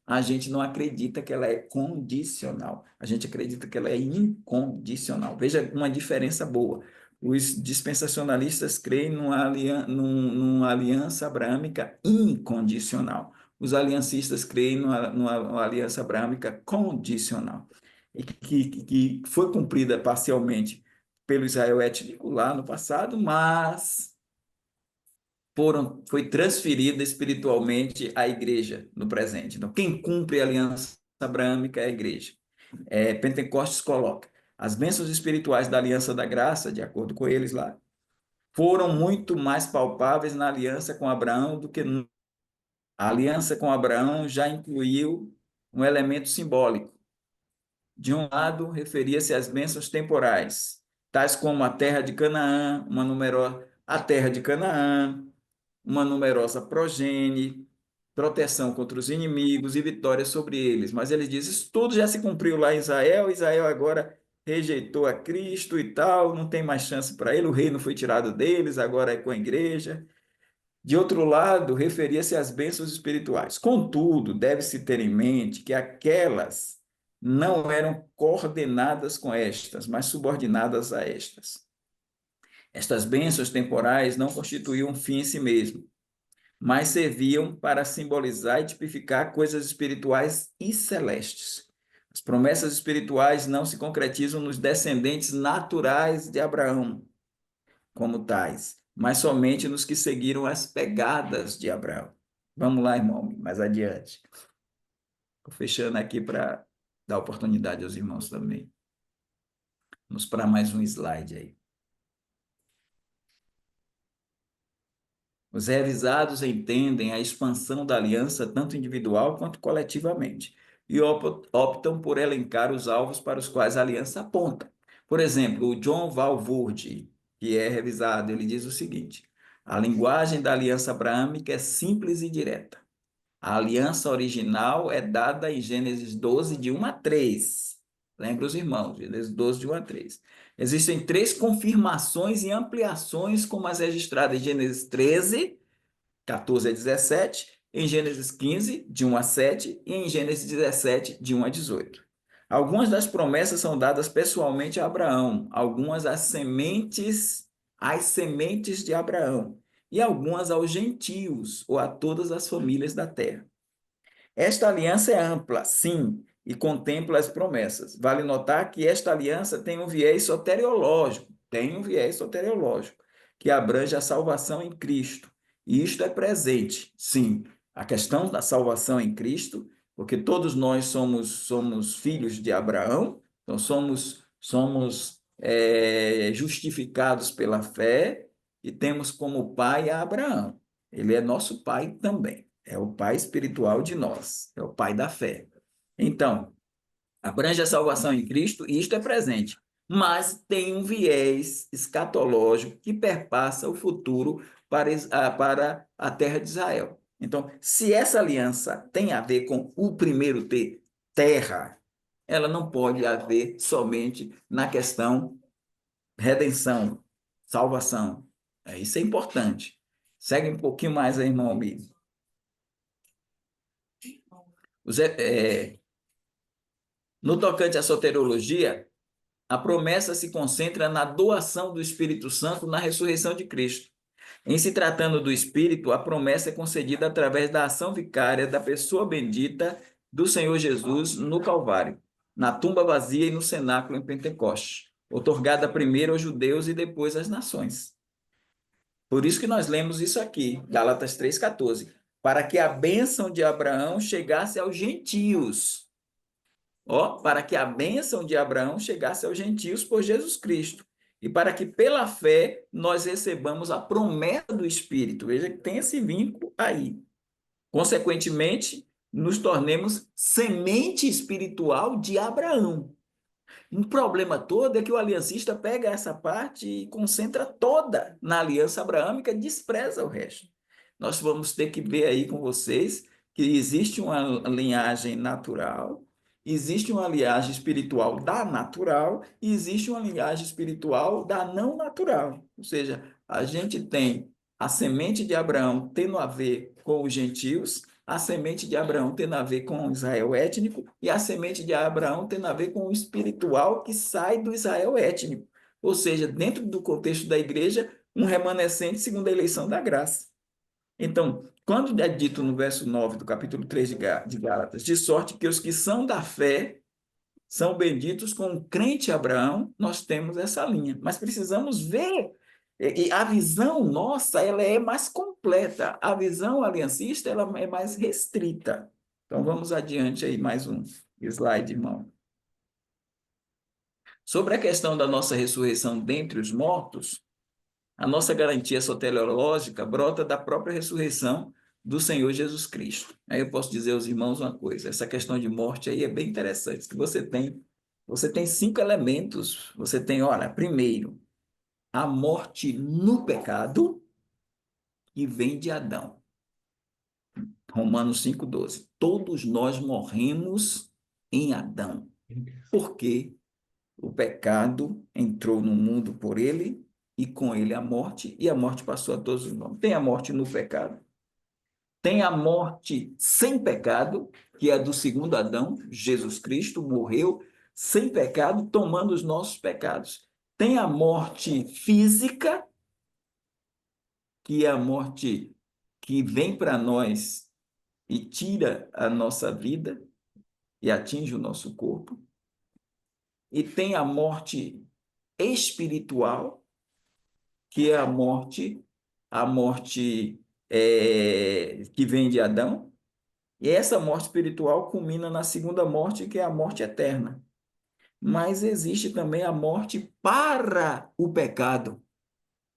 A gente não acredita que ela é condicional. A gente acredita que ela é incondicional. Veja uma diferença boa. Os dispensacionalistas creem numa aliança abrâmica incondicional. Os aliancistas creem numa aliança abrâmica condicional. E que foi cumprida parcialmente pelo Israel étnico lá no passado, mas foi transferida espiritualmente à igreja no presente. Então, quem cumpre a aliança abraâmica é a igreja. Pentecostes coloca as bênçãos espirituais da aliança da graça, de acordo com eles lá, foram muito mais palpáveis na aliança com Abraão do que a aliança com Abraão já incluiu um elemento simbólico. De um lado, referia-se às bênçãos temporais, tais como a terra de Canaã, a terra de Canaã, uma numerosa progenie, proteção contra os inimigos e vitória sobre eles. Mas ele diz: isso tudo já se cumpriu lá em Israel, Israel agora rejeitou a Cristo e tal, não tem mais chance para ele, o reino foi tirado deles, agora é com a igreja. De outro lado, referia-se às bênçãos espirituais. Contudo, deve-se ter em mente que aquelas não eram coordenadas com estas, mas subordinadas a estas. Estas bênçãos temporais não constituíam um fim em si mesmo, mas serviam para simbolizar e tipificar coisas espirituais e celestes. As promessas espirituais não se concretizam nos descendentes naturais de Abraão, como tais, mas somente nos que seguiram as pegadas de Abraão. Vamos lá, irmão, mais adiante. Estou fechando aqui para dar oportunidade aos irmãos também. Vamos para mais um slide aí. Os revisados entendem a expansão da aliança tanto individual quanto coletivamente e optam por elencar os alvos para os quais a aliança aponta. Por exemplo, o John Walvoord, que é revisado, ele diz o seguinte: a linguagem da aliança abraâmica é simples e direta. A aliança original é dada em Gênesis 12, de 1 a 3. Lembra os irmãos, Gênesis 12, de 1 a 3. Existem três confirmações e ampliações, como as registradas em Gênesis 13, 14 a 17, em Gênesis 15, de 1 a 7, e em Gênesis 17, de 1 a 18. Algumas das promessas são dadas pessoalmente a Abraão, algumas às sementes de Abraão, e algumas aos gentios ou a todas as famílias da terra. Esta aliança é ampla, sim, e contempla as promessas. Vale notar que esta aliança tem um viés soteriológico, que abrange a salvação em Cristo. E isto é presente, sim. A questão da salvação em Cristo, porque todos nós somos filhos de Abraão, então somos justificados pela fé e temos como pai a Abraão. Ele é nosso pai também. É o pai espiritual de nós, é o pai da fé. Então, abrange a salvação em Cristo e isto é presente, mas tem um viés escatológico que perpassa o futuro para a terra de Israel. Então, se essa aliança tem a ver com o primeiro ter terra, ela não pode haver somente na questão redenção, salvação. Isso é importante. Segue um pouquinho mais aí, irmão amigo. No tocante à soteriologia, a promessa se concentra na doação do Espírito Santo na ressurreição de Cristo. Em se tratando do Espírito, a promessa é concedida através da ação vicária da pessoa bendita do Senhor Jesus no Calvário, na tumba vazia e no cenáculo em Pentecostes, otorgada primeiro aos judeus e depois às nações. Por isso que nós lemos isso aqui, Gálatas 3,14, para que a bênção de Abraão chegasse aos gentios. Para que a bênção de Abraão chegasse aos gentios por Jesus Cristo. E para que pela fé nós recebamos a promessa do Espírito. Veja que tem esse vínculo aí. Consequentemente, nos tornemos semente espiritual de Abraão. Um problema todo é que o aliancista pega essa parte e concentra toda na aliança abraâmica e despreza o resto. Nós vamos ter que ver aí com vocês que existe uma linhagem natural, existe uma linhagem espiritual da natural e existe uma linhagem espiritual da não natural. Ou seja, a gente tem a semente de Abraão tendo a ver com os gentios, a semente de Abraão tendo a ver com o Israel étnico e a semente de Abraão tendo a ver com o espiritual que sai do Israel étnico. Ou seja, dentro do contexto da igreja, um remanescente segundo a eleição da graça. Então, quando é dito no verso 9 do capítulo 3 de Gálatas, de sorte que os que são da fé são benditos com o crente Abraão, nós temos essa linha. Mas precisamos ver, e a visão nossa, ela é mais completa. A visão aliancista, ela é mais restrita. Então, vamos adiante aí, mais um slide, irmão. Sobre a questão da nossa ressurreição dentre os mortos, a nossa garantia soteriológica brota da própria ressurreição do Senhor Jesus Cristo. Aí eu posso dizer aos irmãos uma coisa, essa questão de morte aí é bem interessante, que você tem 5 elementos, você tem, olha, primeiro, a morte no pecado, que vem de Adão. Romanos 5,12. Todos nós morremos em Adão. Por quê? O pecado entrou no mundo por ele, e com ele a morte, e a morte passou a todos os homens. Tem a morte no pecado, tem a morte sem pecado, que é a do segundo Adão, Jesus Cristo morreu sem pecado, tomando os nossos pecados. Tem a morte física, que é a morte que vem para nós e tira a nossa vida e atinge o nosso corpo. E tem a morte espiritual, que é a morte que vem de Adão. E essa morte espiritual culmina na segunda morte, que é a morte eterna. Mas existe também a morte para o pecado,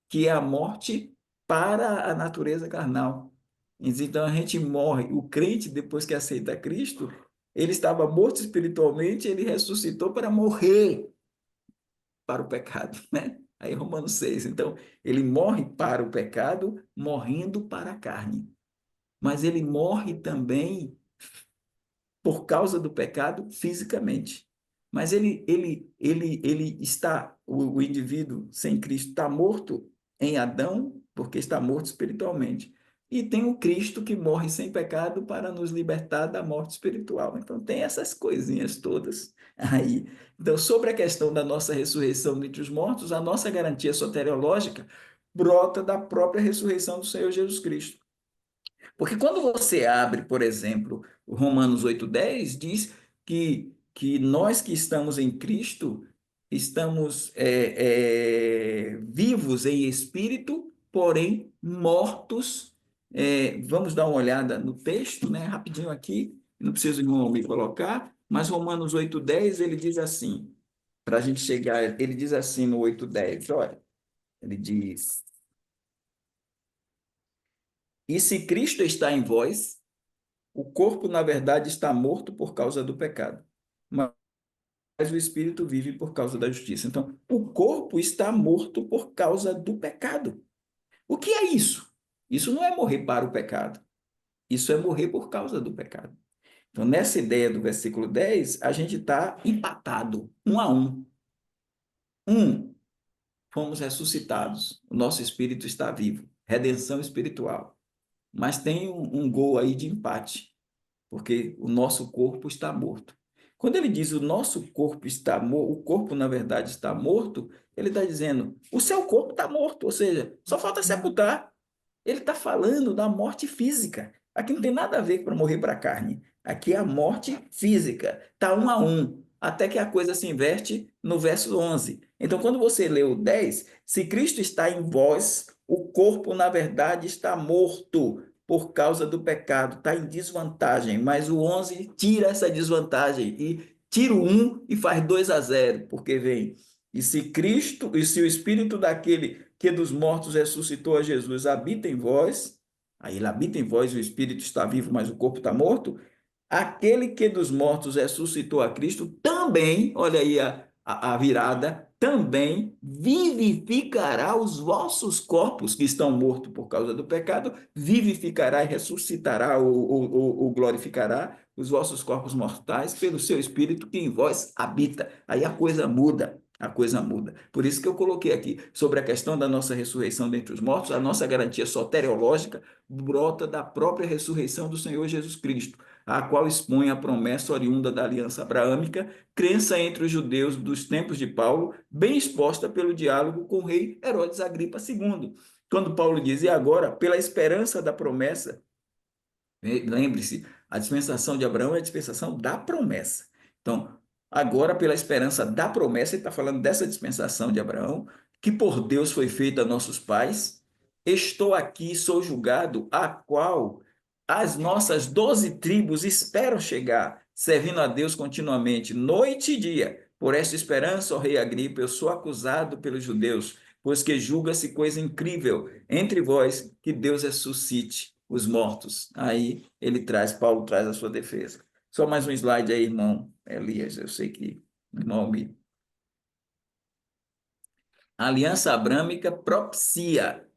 que é a morte para a natureza carnal. Então a gente morre. O crente, depois que aceita Cristo, ele estava morto espiritualmente, ele ressuscitou para morrer para o pecado, né? Aí Romanos 6. Então, ele morre para o pecado, morrendo para a carne. Mas ele morre também por causa do pecado fisicamente. Mas ele está, o indivíduo sem Cristo está morto em Adão, porque está morto espiritualmente. E tem o Cristo que morre sem pecado para nos libertar da morte espiritual. Então, tem essas coisinhas todas aí. Então, sobre a questão da nossa ressurreição dentre os mortos, a nossa garantia soteriológica brota da própria ressurreição do Senhor Jesus Cristo. Porque quando você abre, por exemplo, o Romanos 8:10, diz que nós que estamos em Cristo estamos vivos em espírito, porém mortos. Vamos dar uma olhada no texto, né, rapidinho aqui, não preciso de me colocar, mas Romanos 8:10 ele diz assim, para a gente chegar, ele diz assim no 8:10, olha, ele diz: E se Cristo está em vós, o corpo, na verdade, está morto por causa do pecado, mas o espírito vive por causa da justiça. Então, o corpo está morto por causa do pecado. O que é isso? Isso não é morrer para o pecado. Isso é morrer por causa do pecado. Então, nessa ideia do versículo 10, a gente está empatado, 1-1. Fomos ressuscitados. O nosso espírito está vivo. Redenção espiritual. Mas tem um gol aí de empate, porque o nosso corpo está morto. Quando ele diz o nosso corpo está morto, o corpo na verdade está morto, ele está dizendo o seu corpo está morto, ou seja, só falta sepultar. Ele está falando da morte física. Aqui não tem nada a ver para morrer para a carne. Aqui é a morte física. Está 1-1, até que a coisa se inverte no verso 11. Então, quando você lê o 10, se Cristo está em vós, o corpo, na verdade, está morto por causa do pecado, está em desvantagem. Mas o 11 tira essa desvantagem e tira o 1 e faz 2-0, porque vem. E se o Espírito daquele que dos mortos ressuscitou a Jesus habita em vós, aí ele habita em vós, o espírito está vivo, mas o corpo está morto, aquele que dos mortos ressuscitou a Cristo também, olha aí a virada, também vivificará os vossos corpos que estão mortos por causa do pecado, vivificará e ressuscitará ou glorificará os vossos corpos mortais pelo seu espírito que em vós habita. Aí a coisa muda. A coisa muda. Por isso que eu coloquei aqui sobre a questão da nossa ressurreição dentre os mortos, a nossa garantia soteriológica brota da própria ressurreição do Senhor Jesus Cristo, a qual expõe a promessa oriunda da aliança abraâmica, crença entre os judeus dos tempos de Paulo, bem exposta pelo diálogo com o rei Herodes Agripa II. Quando Paulo diz, e agora, pela esperança da promessa, lembre-se, a dispensação de Abraão é a dispensação da promessa. Então, agora, pela esperança da promessa, ele está falando dessa dispensação de Abraão, que por Deus foi feita a nossos pais. Estou aqui, sou julgado, a qual as nossas 12 tribos esperam chegar, servindo a Deus continuamente, noite e dia. Por esta esperança, ó rei Agripa, eu sou acusado pelos judeus, pois que julga-se coisa incrível entre vós que Deus ressuscite os mortos. Aí Paulo traz a sua defesa. Só mais um slide aí, irmão Elias, eu sei que o irmão me... A aliança abrâmica propicia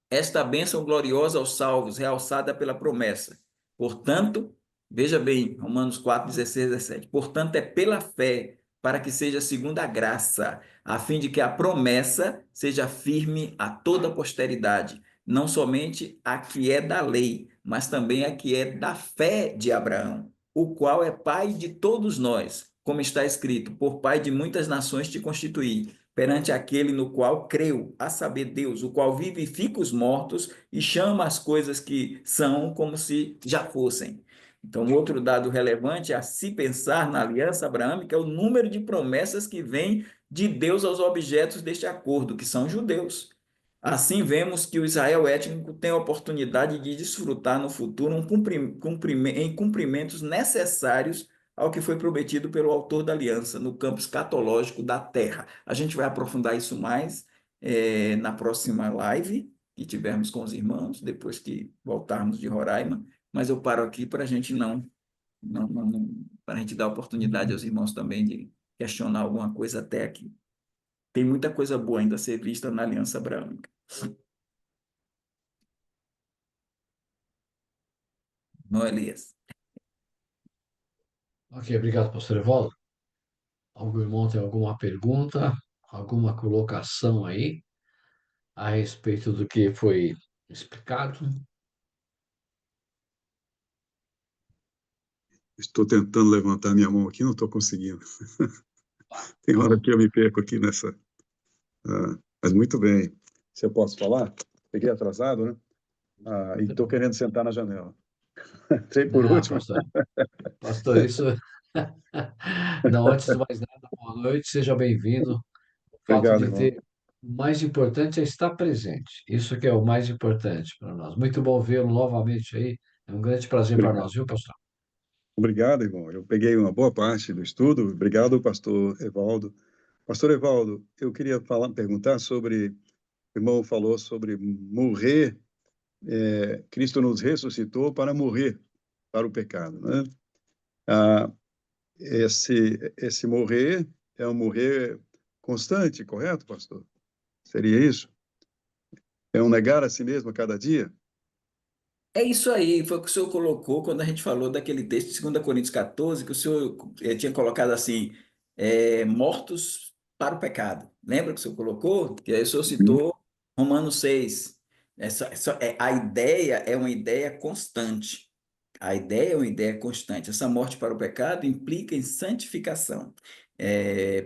esta bênção gloriosa aos salvos, realçada pela promessa. Portanto, veja bem, Romanos 4:16, 17. Portanto, é pela fé, para que seja segundo a graça, a fim de que a promessa seja firme a toda a posteridade, não somente a que é da lei, mas também a que é da fé de Abraão, o qual é pai de todos nós, como está escrito: por pai de muitas nações te constituí, perante aquele no qual creu, a saber, Deus, o qual vivifica os mortos e chama as coisas que são como se já fossem. Então, outro dado relevante a se pensar na aliança abraâmica é o número de promessas que vem de Deus aos objetos deste acordo, que são judeus. Assim, vemos que o Israel étnico tem a oportunidade de desfrutar no futuro em cumprimentos necessários ao que foi prometido pelo autor da aliança no campo escatológico da terra. A gente vai aprofundar isso mais na próxima live que tivermos com os irmãos, depois que voltarmos de Roraima, mas eu paro aqui para a gente para a gente dar oportunidade aos irmãos também de questionar alguma coisa até aqui. Tem muita coisa boa ainda a ser vista na Aliança Abraâmica. Não, Elias? Ok, obrigado, pastor Evaldo. Algum irmão tem alguma pergunta, alguma colocação aí a respeito do que foi explicado? Estou tentando levantar minha mão aqui, não estou conseguindo. Tem hora Bom, que eu me perco aqui nessa. Mas muito bem. Se eu posso falar? Cheguei atrasado, né? E estou querendo sentar na janela. Entrei por não, último. pastor, isso. Não, antes de mais nada, boa noite, seja bem-vindo. O fato Obrigado, de irmão. ter. O mais importante é estar presente. Isso que é o mais importante para nós. Muito bom vê-lo novamente aí. É um grande prazer para Obrigado. nós, viu, pastor? Obrigado, irmão. Eu peguei uma boa parte do estudo. Obrigado, pastor Evaldo. Pastor Evaldo, eu queria perguntar sobre. O irmão falou sobre morrer. Cristo nos ressuscitou para morrer para o pecado, né? Ah, esse morrer é um morrer constante, correto, pastor? Seria isso? É um negar a si mesmo a cada dia? É isso aí, foi o que o senhor colocou quando a gente falou daquele texto de 2 Coríntios 14, que o senhor tinha colocado assim, mortos para o pecado. Lembra que o senhor colocou? Que aí o senhor Uhum. citou Romanos 6. A ideia é uma ideia constante. A ideia é uma ideia constante. Essa morte para o pecado implica em santificação,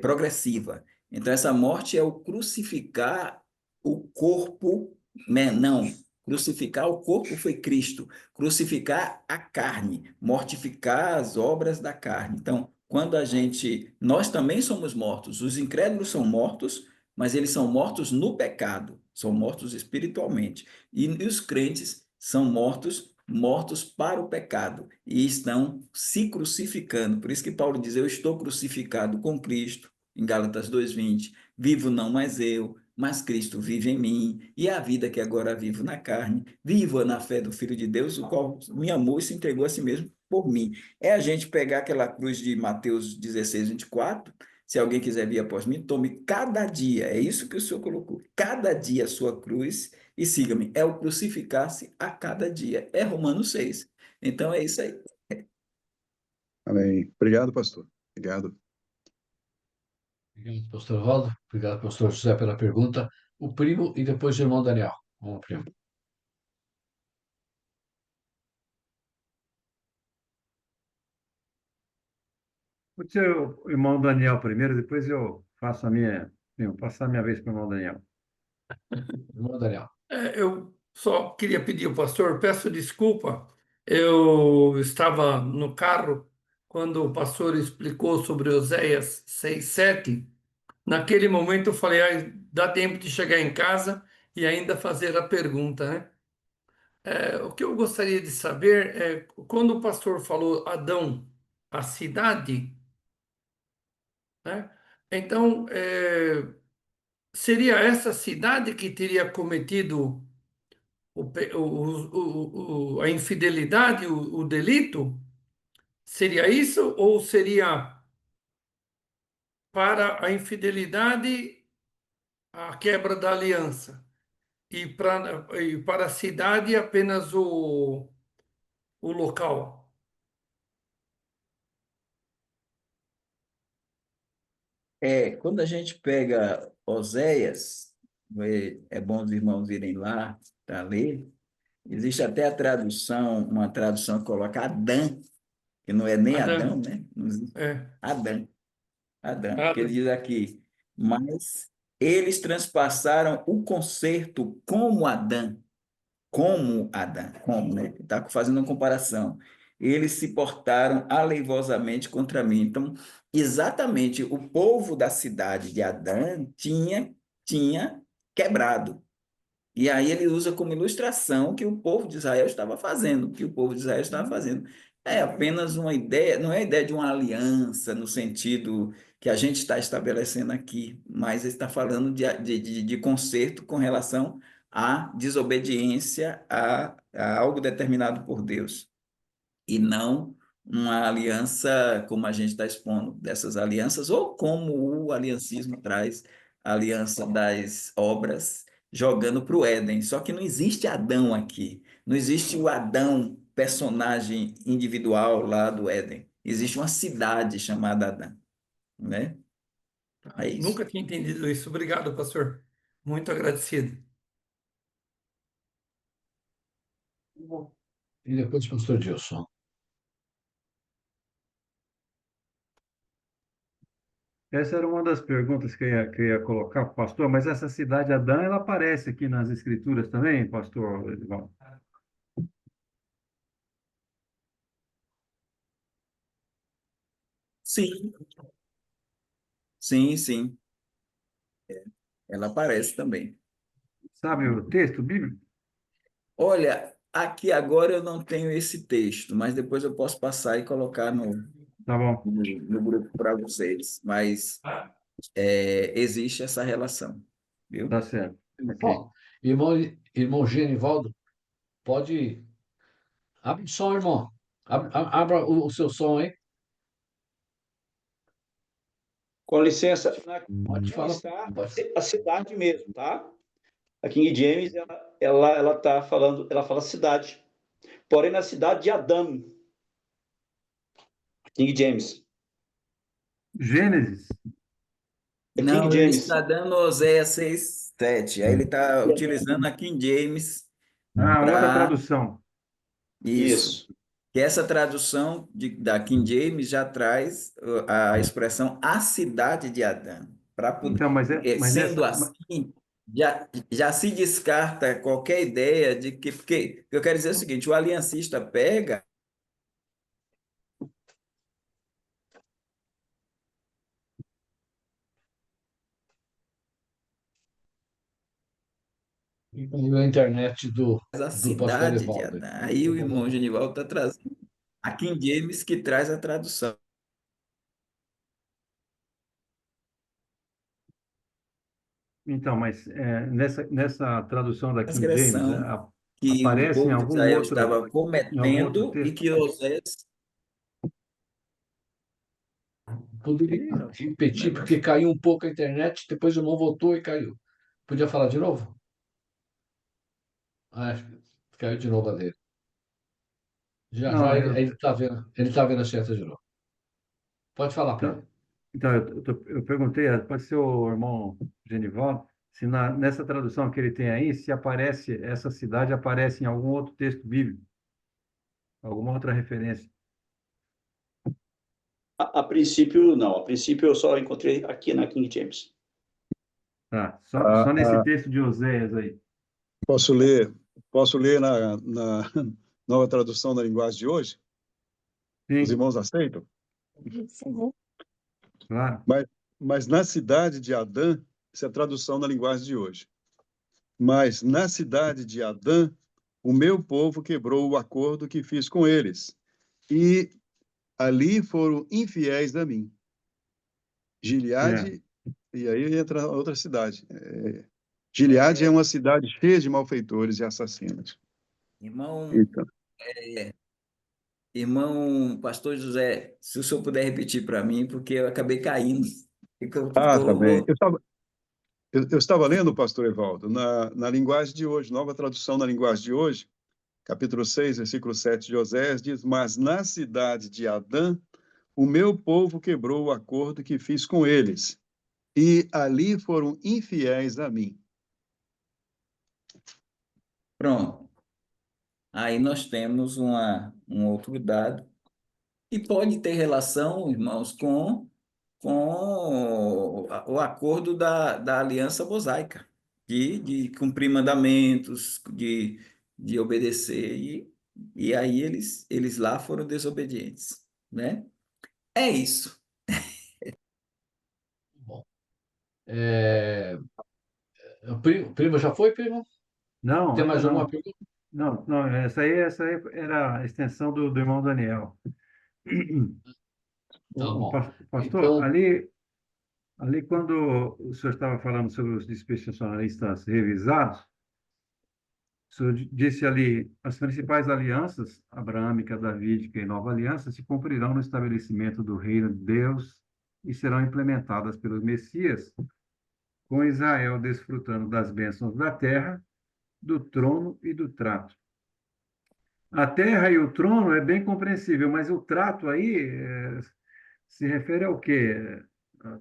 progressiva. Então, essa morte é o crucificar o corpo, né? Não. Crucificar o corpo foi Cristo, crucificar a carne, mortificar as obras da carne. Então, nós também somos mortos, os incrédulos são mortos, mas eles são mortos no pecado, são mortos espiritualmente. E os crentes são mortos para o pecado e estão se crucificando. Por isso que Paulo diz: eu estou crucificado com Cristo, em Gálatas 2:20. Vivo não mais eu, mas Cristo vive em mim, e a vida que agora vivo na carne, vivo na fé do Filho de Deus, o qual me amou e se entregou a si mesmo por mim. É a gente pegar aquela cruz de Mateus 16:24. Se alguém quiser vir após mim, tome cada dia, é isso que o Senhor colocou, cada dia a sua cruz e siga-me. É o crucificar-se a cada dia. É Romanos 6. Então é isso aí. Amém. Obrigado, pastor. Obrigado. Obrigado, pastor Evaldo. Obrigado, pastor José, pela pergunta. O primo e depois o irmão Daniel. Vamos, primo. O seu irmão Daniel primeiro, depois eu faço a minha, eu passar a minha vez para o irmão Daniel. Irmão Daniel. Eu só queria pedir ao pastor, peço desculpa, eu estava no carro quando o pastor explicou sobre Oséias 6:7. Naquele momento eu falei: "Ai, dá tempo de chegar em casa e ainda fazer a pergunta, né?" O que eu gostaria de saber é, quando o pastor falou Adão, a cidade, né? Então, seria essa cidade que teria cometido a infidelidade, o delito? Seria isso? Ou seria para a infidelidade a quebra da aliança? E para a cidade apenas o local? Quando a gente pega Oséias, é bom os irmãos irem lá para ler, existe até a tradução, uma tradução que coloca Adã, que não é nem Adão, Adão, né? Não existe. é, Adã, Adã, porque ele Adão. diz aqui, mas eles transpassaram o concerto como Adão, como, né? Está fazendo uma comparação. Eles se portaram aleivosamente contra mim. Então, exatamente, o povo da cidade de Adã tinha quebrado. E aí ele usa como ilustração o que o povo de Israel estava fazendo, o que o povo de Israel estava fazendo. É apenas uma ideia, não é a ideia de uma aliança no sentido que a gente está estabelecendo aqui, mas ele está falando de conserto com relação à desobediência a algo determinado por Deus e não uma aliança como a gente está expondo dessas alianças, ou como o aliancismo traz a aliança das obras, jogando para o Éden. Só que não existe Adão aqui, não existe o Adão, personagem individual lá do Éden. Existe uma cidade chamada Adão, né? É isso. Nunca tinha entendido isso. Obrigado, pastor. Muito agradecido. E depois, pastor Gilson. Essa era uma das perguntas que eu ia colocar para o pastor, mas essa cidade Adã, ela aparece aqui nas Escrituras também, pastor Edivaldo? Sim, sim, sim. Ela aparece também. Sabe o texto bíblico? Olha, aqui agora eu não tenho esse texto, mas depois eu posso passar e colocar Tá bom, no grupo para vocês. Mas existe essa relação, tá viu? certo. Ok. Bom, irmão Genivaldo, pode. Abre o som, irmão. Abra o seu som aí. Com licença, Pode não falar. está Pode. a cidade mesmo, tá? A King James, ela tá falando, ela fala cidade. Porém, na cidade de Adão, King James. Gênesis. É King Não, ele James. está dando Oséias 6:7. Aí ele está utilizando a King James Ah, outra para tradução. isso. Isso. Que essa tradução da King James já traz a expressão a cidade de Adão. Para poder, Então, mas sendo essa. assim, já se descarta qualquer ideia de que. Porque eu quero dizer o seguinte: o aliancista pega. E a internet A do pastor cidade de Evaldo. Adão. Aí o irmão Genival está trazendo a King James que traz a tradução. Então, mas nessa tradução da King James, Transgressão que o aparece povo de Israel estava em algum outro cometendo e texto? que Osés. Poderia Ih, rapaz, o repetir, porque negócio. caiu um pouco a internet, depois o irmão voltou e caiu. Podia falar de novo? Ah, caiu de novo a dele. Já já Não, ele está vendo a certa de novo. Pode falar para ele. então, eu perguntei, pode ser o irmão Genivaldo, se nessa tradução que ele tem aí, se aparece, essa cidade aparece em algum outro texto bíblico, alguma outra referência. A princípio, não. A princípio, eu só encontrei aqui na King James. Tá, Ah, só nesse ah, texto de Oséias aí. posso ler na nova tradução da linguagem de hoje? Os Sim, irmãos aceitam? claro. Mas na cidade de Adã, essa é a tradução da linguagem de hoje. Mas na cidade de Adã, o meu povo quebrou o acordo que fiz com eles, e ali foram infiéis a mim. É. Gileade, e aí entra outra cidade. Gileade é uma cidade cheia de malfeitores e assassinos. Irmão, Então, irmão Pastor José, se o senhor puder repetir para mim, porque eu acabei caindo. tá bem. Ficou. Eu estava lendo, pastor Evaldo, na linguagem de hoje, nova tradução na linguagem de hoje, capítulo 6, versículo 7 de Osés, diz: Mas na cidade de Adã, o meu povo quebrou o acordo que fiz com eles, e ali foram infiéis a mim. Pronto. Aí nós temos um outro dado, e pode ter relação, irmãos, com o acordo da Aliança Mosaica, de cumprir mandamentos, de obedecer, e aí eles lá foram desobedientes, né? É isso. Bom, é, primo já foi, primo? Não, Tem ainda mais alguma não. pergunta? Não, não, essa aí era a extensão do irmão Daniel. Tá bom. Pastor, Então, ali quando o senhor estava falando sobre os dispensacionalistas revisados, o senhor disse ali, as principais alianças, abraâmica, davídica e nova aliança, se cumprirão no estabelecimento do reino de Deus e serão implementadas pelo Messias, com Israel desfrutando das bênçãos da terra, do trono e do trato. A terra e o trono é bem compreensível, mas o trato aí se refere ao quê,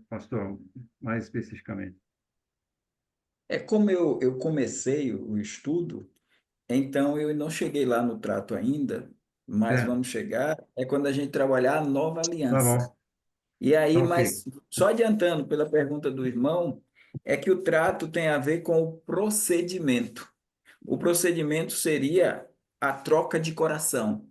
pastor, mais especificamente? É como eu comecei o estudo, então eu não cheguei lá no trato ainda, mas Certo, vamos chegar, é quando a gente trabalhar a nova tá aliança. bom, E tá aí, ok. mas só adiantando pela pergunta do irmão, é que o trato tem a ver com o procedimento. O procedimento seria a troca de coração.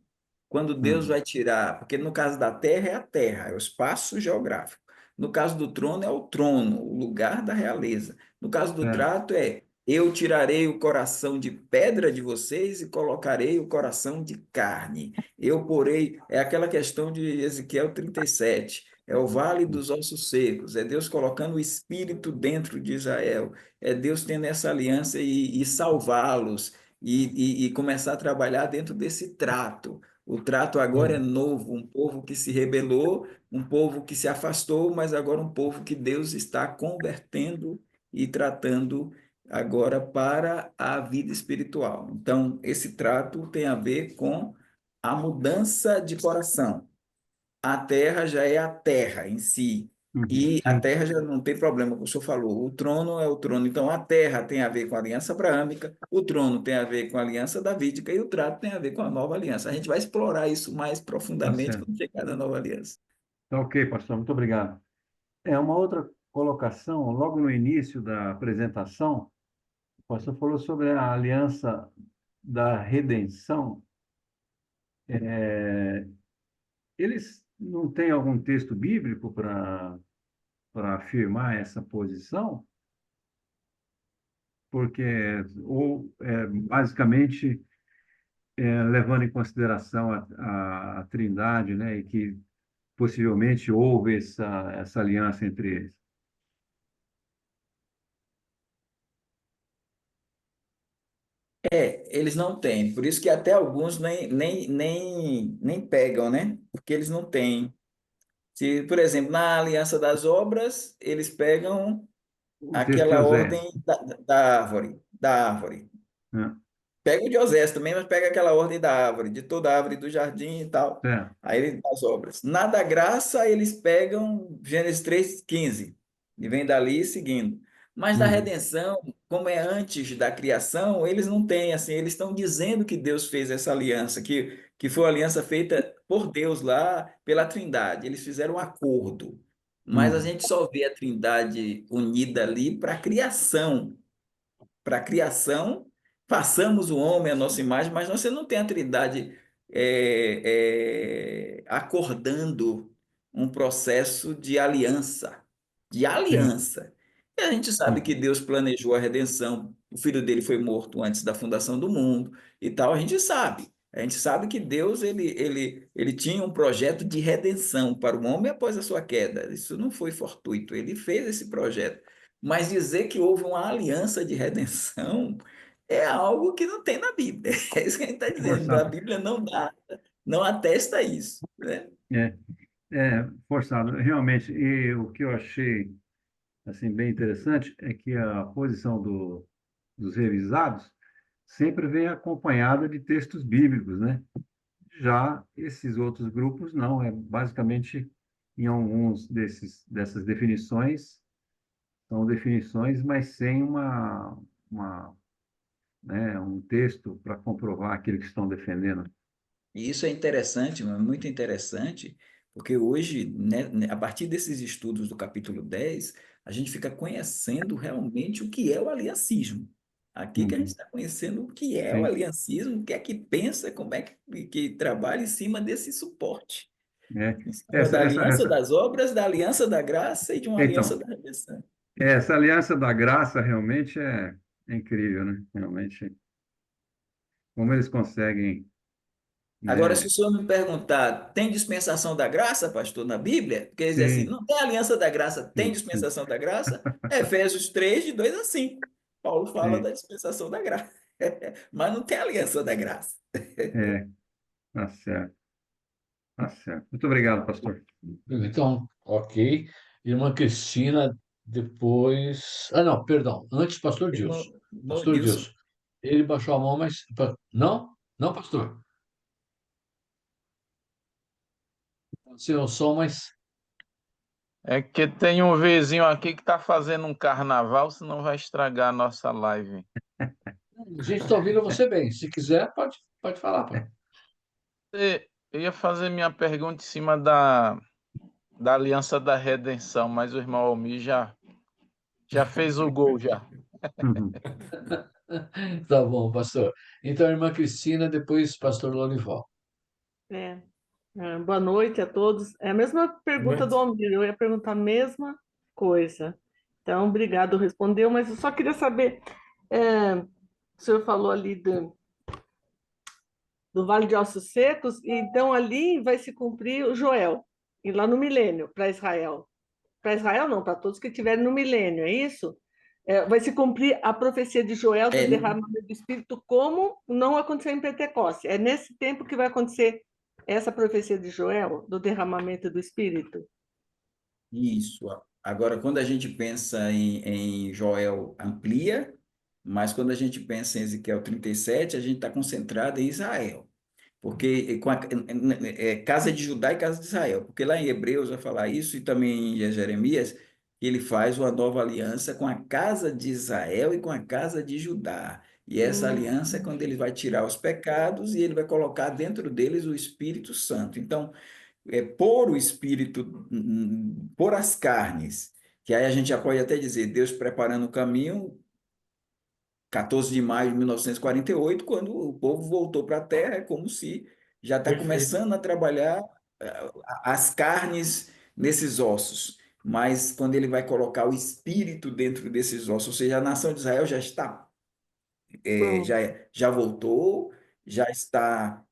Quando Deus Hum, vai tirar, porque no caso da terra, é o espaço geográfico. No caso do trono, é o trono, o lugar da realeza. No caso do certo, trato, é eu tirarei o coração de pedra de vocês e colocarei o coração de carne. Eu porei, é aquela questão de Ezequiel 37. É o vale dos ossos secos, é Deus colocando o espírito dentro de Israel, é Deus tendo essa aliança e salvá-los e começar a trabalhar dentro desse trato. O trato agora é hum, novo, um povo que se rebelou, um povo que se afastou, mas agora um povo que Deus está convertendo e tratando agora para a vida espiritual. Então, esse trato tem a ver com a mudança de coração. A terra já é a terra em si. E a sim, terra já não tem problema, como o senhor falou. O trono é o trono. Então, a terra tem a ver com a aliança abraâmica, o trono tem a ver com a aliança davídica e o trato tem a ver com a nova aliança. A gente vai explorar isso mais tá profundamente certo. quando chegar na nova aliança. Tá ok, pastor, muito obrigado. Uma outra colocação, logo no início da apresentação, o pastor falou sobre a aliança da redenção. É, eles não têm algum texto bíblico para afirmar essa posição? Porque, basicamente, levando em consideração a Trindade, né, e que possivelmente houve essa aliança entre eles. É, eles não têm. Por isso que até alguns nem pegam, né? Porque eles não têm. Se, por exemplo, na aliança das obras, eles pegam O texto de aquela Oséias, ordem da árvore. né? Pega o de Osés também, mas pega aquela ordem da árvore, de toda árvore do jardim e tal. É, Aí ele as obras. Na da graça, eles pegam Gênesis 3:15 e vem dali seguindo. Mas da uhum, redenção, como é antes da criação, eles não têm, assim, eles estão dizendo que Deus fez essa aliança, que foi uma aliança feita por Deus lá, pela Trindade. Eles fizeram um acordo. Mas a uhum, gente só vê a Trindade unida ali para a criação, façamos o homem à nossa imagem, mas você não tem a Trindade acordando um processo de aliança, de sim, aliança. E a gente sabe sim, que Deus planejou a redenção, o filho dele foi morto antes da fundação do mundo e tal, a gente sabe. A gente sabe que Deus ele tinha um projeto de redenção para o homem após a sua queda. Isso não foi fortuito, ele fez esse projeto. Mas dizer que houve uma aliança de redenção é algo que não tem na Bíblia. É isso que a gente está dizendo. A forçado. Bíblia não dá, não atesta isso, né? É, forçado, realmente. E o que eu achei assim bem interessante é que a posição dos revisados sempre vem acompanhada de textos bíblicos, né? Já esses outros grupos não, é basicamente em alguns dessas definições São definições, mas sem né, um texto para comprovar aquilo que estão defendendo. E isso é interessante, mano, muito interessante, porque hoje, a partir desses estudos do capítulo 10, a gente fica conhecendo realmente o que é o aliancismo. Aqui que a gente Uhum. está conhecendo o que é o Sim. aliancismo, o que é que pensa, como é que trabalha em cima desse suporte. É. Em cima Essa, da essa, aliança essa, das obras, da aliança da graça e de uma aliança então, da redenção. essa aliança da graça realmente é incrível, né? Realmente, como eles conseguem, Agora, se né? o senhor me perguntar, tem dispensação da graça, pastor, na Bíblia? Quer dizer assim, Sim, não tem aliança da graça, tem sim, sim, dispensação da graça? Efésios 3, de 2 a 5. Paulo fala sim. da dispensação da graça, mas não tem aliança da graça. É, tá certo, tá certo. Muito obrigado, pastor. Então, ok. Irmã Cristina, depois. Ah, não, perdão. Antes, pastor Dilson. Irmão Pastor Dilson, Dilson. Ele baixou a mão, mas. Não? Não, pastor. Sem o som, mas. É que tem um vizinho aqui que está fazendo um carnaval, senão vai estragar a nossa live. A gente está ouvindo você bem. Se quiser, pode falar, pai. Eu ia fazer minha pergunta em cima da Aliança da Redenção, mas o irmão Almir já fez o gol já. Uhum. Tá bom, pastor. Então, irmã Cristina, depois pastor Lorival. É, boa noite a todos. É a mesma pergunta do Almir, eu ia perguntar a mesma coisa. Então, obrigado, respondeu, mas eu só queria saber, o senhor falou ali do Vale de Ossos Secos, e então ali vai se cumprir o Joel, e lá no milênio, para Israel. Para Israel não, para todos que estiverem no milênio, é isso? Vai se cumprir a profecia de Joel do é, derramamento do Espírito, como não aconteceu em Pentecostes. É nesse tempo que vai acontecer essa profecia de Joel, do derramamento do Espírito. isso. Agora, quando a gente pensa em Joel, amplia, mas quando a gente pensa em Ezequiel 37, a gente está concentrado em Israel. Porque casa de Judá e casa de Israel, porque lá em Hebreus vai falar isso e também em Jeremias, ele faz uma nova aliança com a casa de Israel e com a casa de Judá. E essa aliança é quando ele vai tirar os pecados e ele vai colocar dentro deles o Espírito Santo. Então, por o Espírito, por as carnes, que aí a gente já pode até dizer, Deus preparando o caminho 14 de maio de 1948, quando o povo voltou para a terra, é como se já está Perfeito. começando a trabalhar as carnes nesses ossos. Mas quando ele vai colocar o espírito dentro desses ossos, ou seja, a nação de Israel já está, Bom, já voltou, já está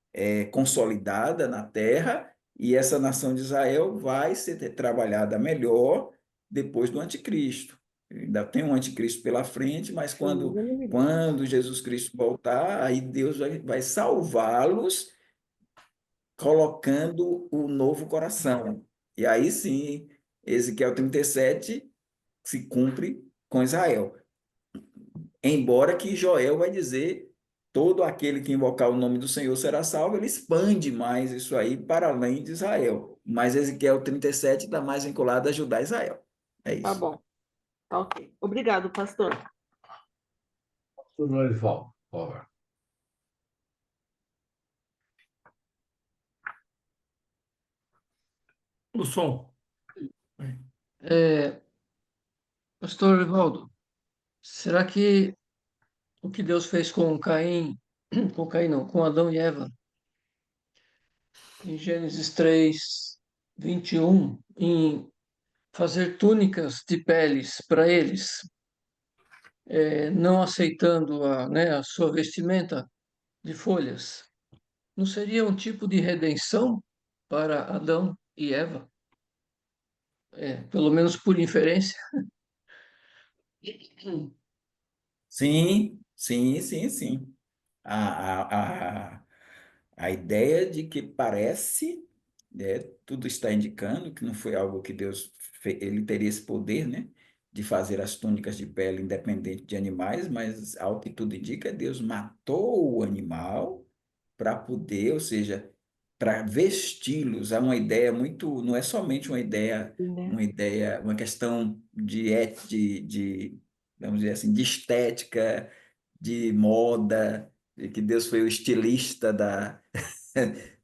consolidada na terra, e essa nação de Israel vai ser trabalhada melhor depois do anticristo. Ainda tem um anticristo pela frente, mas quando Jesus Cristo voltar, aí Deus vai salvá-los colocando o novo coração. E aí sim, Ezequiel 37 se cumpre com Israel. Embora que Joel vai dizer, todo aquele que invocar o nome do Senhor será salvo, ele expande mais isso aí para além de Israel. Mas Ezequiel 37 está mais vinculado a Judá e Israel. É tá isso. bom, tá ok. Obrigado, pastor. Pastor Lorival, por favor. O som. É, Pastor Evaldo, será que o que Deus fez com Caim, com Caim não, com Adão e Eva, em Gênesis 3:21, em fazer túnicas de peles para eles, não aceitando a sua vestimenta de folhas, não seria um tipo de redenção para Adão e Eva? Pelo menos por inferência. Sim, sim, sim, sim. A ideia de que parece, tudo está indicando que não foi algo que Deus fez, ele teria esse poder, né, de fazer as túnicas de pele independente de animais, mas ao que tudo indica, Deus matou o animal para poder, ou seja, para vesti-los a uma ideia muito, não é somente Né? uma questão vamos dizer assim, de estética, de moda, de que Deus foi o estilista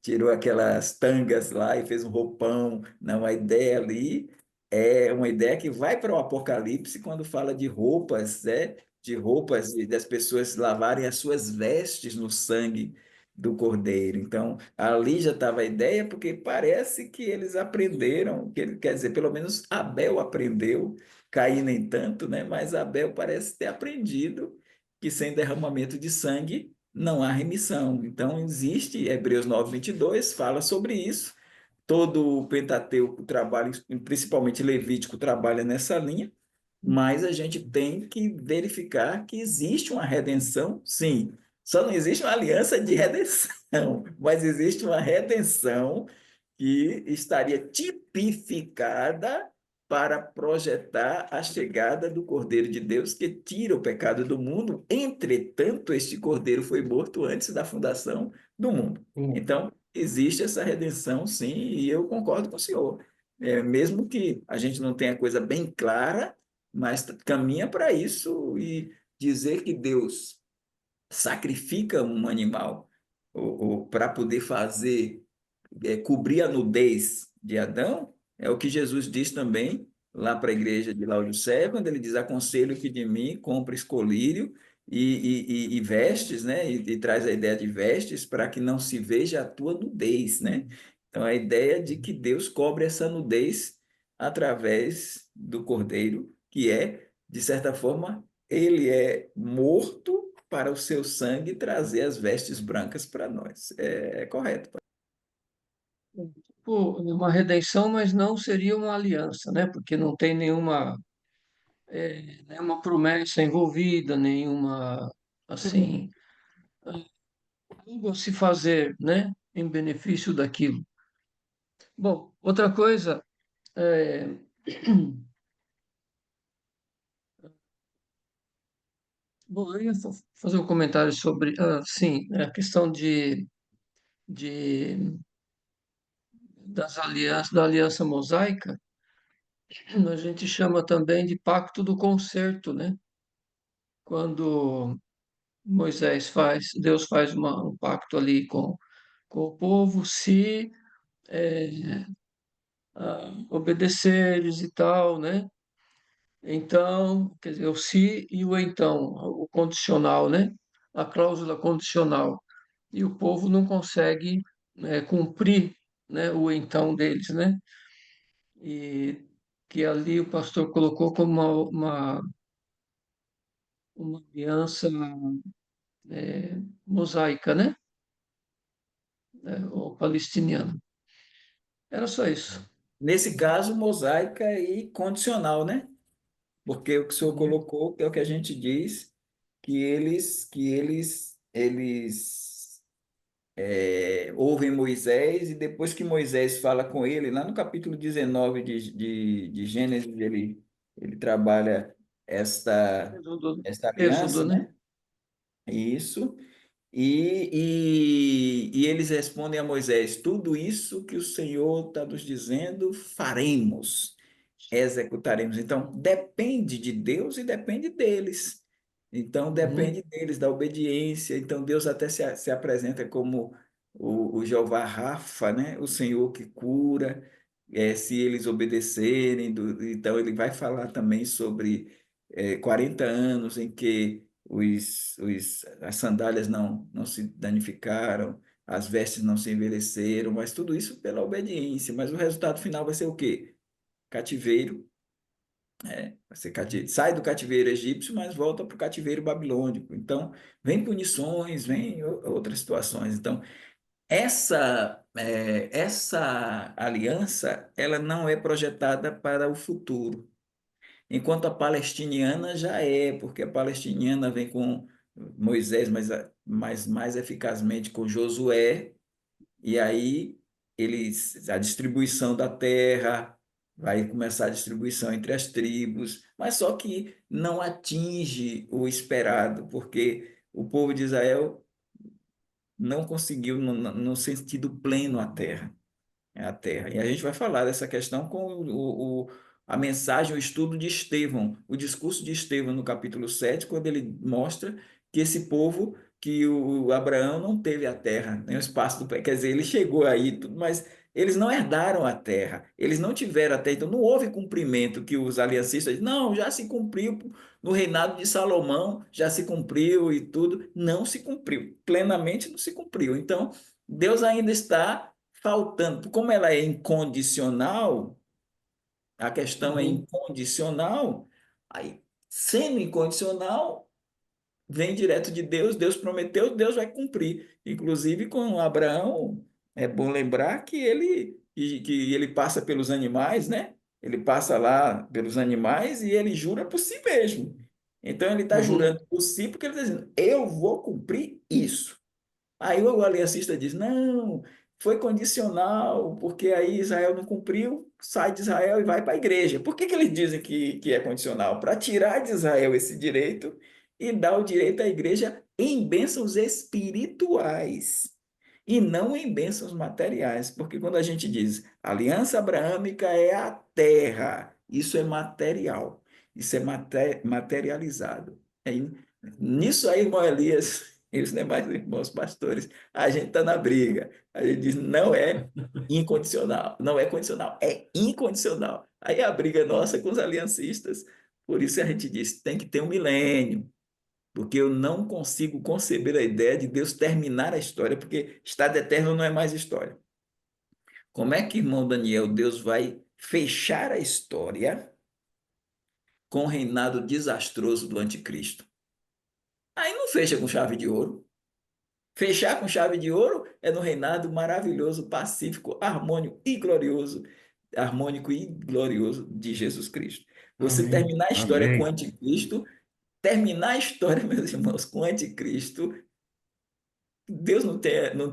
tirou aquelas tangas lá e fez um roupão. Não, a ideia ali é uma ideia que vai para o Apocalipse quando fala de roupas, né? De roupas e das pessoas lavarem as suas vestes no sangue do Cordeiro. Então, ali já estava a ideia, porque parece que eles aprenderam, quer dizer, pelo menos Abel aprendeu, Caim nem tanto, né? Mas Abel parece ter aprendido que sem derramamento de sangue não há remissão. Então, existe, Hebreus 9:22 fala sobre isso. Todo o Pentateuco trabalha, principalmente Levítico, trabalha nessa linha, mas a gente tem que verificar que existe uma redenção, sim. Só não existe uma aliança de redenção, mas existe uma redenção que estaria tipificada para projetar a chegada do Cordeiro de Deus que tira o pecado do mundo. Entretanto, este Cordeiro foi morto antes da fundação do mundo. Então, existe essa redenção, sim, e eu concordo com o senhor. Mesmo que a gente não tenha coisa bem clara, mas caminha para isso e dizer que Deus sacrifica um animal para poder fazer cobrir a nudez de Adão, é o que Jesus diz também lá para a igreja de Laodiceia, quando ele diz: aconselho que de mim compres colírio e vestes, né? E traz a ideia de vestes para que não se veja a tua nudez, né? Então, a ideia de que Deus cobre essa nudez através do Cordeiro, que é, de certa forma, ele é morto para o seu sangue trazer as vestes brancas para nós. É correto. Tipo, uma redenção, mas não seria uma aliança, né? Porque não tem nenhuma promessa envolvida, nenhuma, assim, algo a se fazer, né? Em benefício daquilo. Bom, outra coisa, é, bom, eu ia fazer um comentário sobre, sim, a questão de da aliança mosaica, a gente chama também de pacto do concerto, né? Quando Deus faz um pacto ali com o povo, se obedeceres e tal, né? Então, quer dizer, o se e o então, o condicional, né? A cláusula condicional. E o povo não consegue, cumprir, né, o então deles, né? E que ali o pastor colocou como uma aliança mosaica, né? Ou palestiniana. Era só isso. Nesse caso, mosaica e condicional, né? Porque o que o senhor Uhum. colocou é o que a gente diz que eles ouvem Moisés e depois que Moisés fala com ele, lá no capítulo 19 de Gênesis, ele trabalha esta, Êxodo, esta Êxodo, aliança, né? né? Isso. E eles respondem a Moisés: tudo isso que o Senhor está nos dizendo, faremos, executaremos. Então, depende de Deus e depende deles. Então, Uhum. depende deles, da obediência. Então, Deus até se apresenta como o Jeová Rafa, né? O Senhor que cura, se eles obedecerem. Então, ele vai falar também sobre 40 anos em que as sandálias não se danificaram, as vestes não se envelheceram, mas tudo isso pela obediência. Mas o resultado final vai ser o quê? Cativeiro, vai ser cativeiro. Sai do cativeiro egípcio, mas volta para o cativeiro babilônico. Então, vem punições, vem outras situações. Então, essa aliança, ela não é projetada para o futuro. Enquanto a palestiniana já é, porque a palestiniana vem com Moisés, mas mais eficazmente com Josué, e aí a distribuição da terra, vai começar a distribuição entre as tribos, mas só que não atinge o esperado, porque o povo de Israel não conseguiu, no sentido pleno, a terra. É a terra. E a gente vai falar dessa questão com a mensagem, o estudo de Estevão, o discurso de Estevão no capítulo 7, quando ele mostra que esse povo, que o Abraão não teve a terra, nem o espaço do pé, quer dizer, ele chegou aí, tudo, mas eles não herdaram a terra, eles não tiveram a terra, então não houve cumprimento que os aliancistas dizem, não, já se cumpriu no reinado de Salomão, já se cumpriu e tudo, não se cumpriu, plenamente não se cumpriu. Então, Deus ainda está faltando, como ela é incondicional, a questão é Uhum, incondicional, aí, sendo incondicional, vem direto de Deus, Deus prometeu, Deus vai cumprir. Inclusive com Abraão, é bom lembrar que ele passa pelos animais, né? Ele passa lá pelos animais e ele jura por si mesmo. Então ele está uhum, jurando por si porque ele está dizendo, eu vou cumprir isso. Aí o aliancista diz: não, foi condicional, porque aí Israel não cumpriu, sai de Israel e vai para a igreja. Por que eles dizem que é condicional? Para tirar de Israel esse direito e dar o direito à igreja em bênçãos espirituais e não em bênçãos materiais. Porque quando a gente diz aliança abraâmica é a terra, isso é material, isso é materializado. Nisso aí, irmão Elias, e os demais irmãos pastores, a gente está na briga. A gente diz, não é incondicional, não é condicional, é incondicional. Aí a briga é nossa com os aliancistas. Por isso a gente diz, tem que ter um milênio, porque eu não consigo conceber a ideia de Deus terminar a história, porque estado eterno não é mais história. Como é que, irmão Daniel, Deus vai fechar a história com o reinado desastroso do anticristo? Aí não fecha com chave de ouro. Fechar com chave de ouro é no reinado maravilhoso, pacífico, harmônico e glorioso de Jesus Cristo. Você Amém. terminar a história com o Amém. anticristo, terminar a história, meus irmãos, com o anticristo, Deus não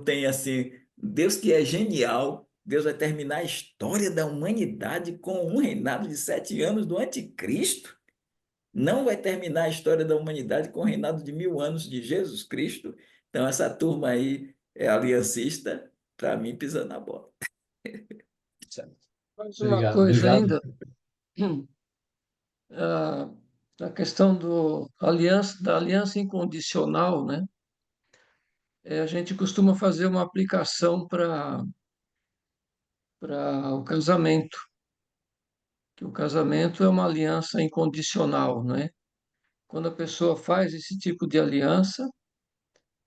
tem assim, Deus que é genial, Deus vai terminar a história da humanidade com um reinado de 7 anos do anticristo. Não vai terminar a história da humanidade com o reinado de 1000 anos de Jesus Cristo. Então, essa turma aí é aliancista, para mim, pisando na bola. Certo. mais uma Obrigado, coisa obrigado. ainda, a, a questão da aliança incondicional, né? A gente costuma fazer uma aplicação para o casamento, que o casamento é uma aliança incondicional, né? Quando a pessoa faz esse tipo de aliança,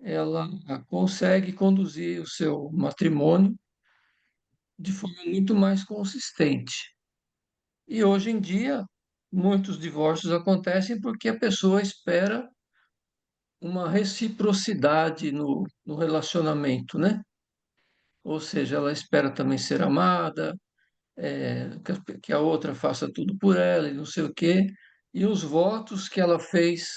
ela consegue conduzir o seu matrimônio de forma muito mais consistente. E hoje em dia, muitos divórcios acontecem porque a pessoa espera uma reciprocidade no relacionamento, né? Ou seja, ela espera também ser amada, que a outra faça tudo por ela e não sei o quê. E os votos que ela fez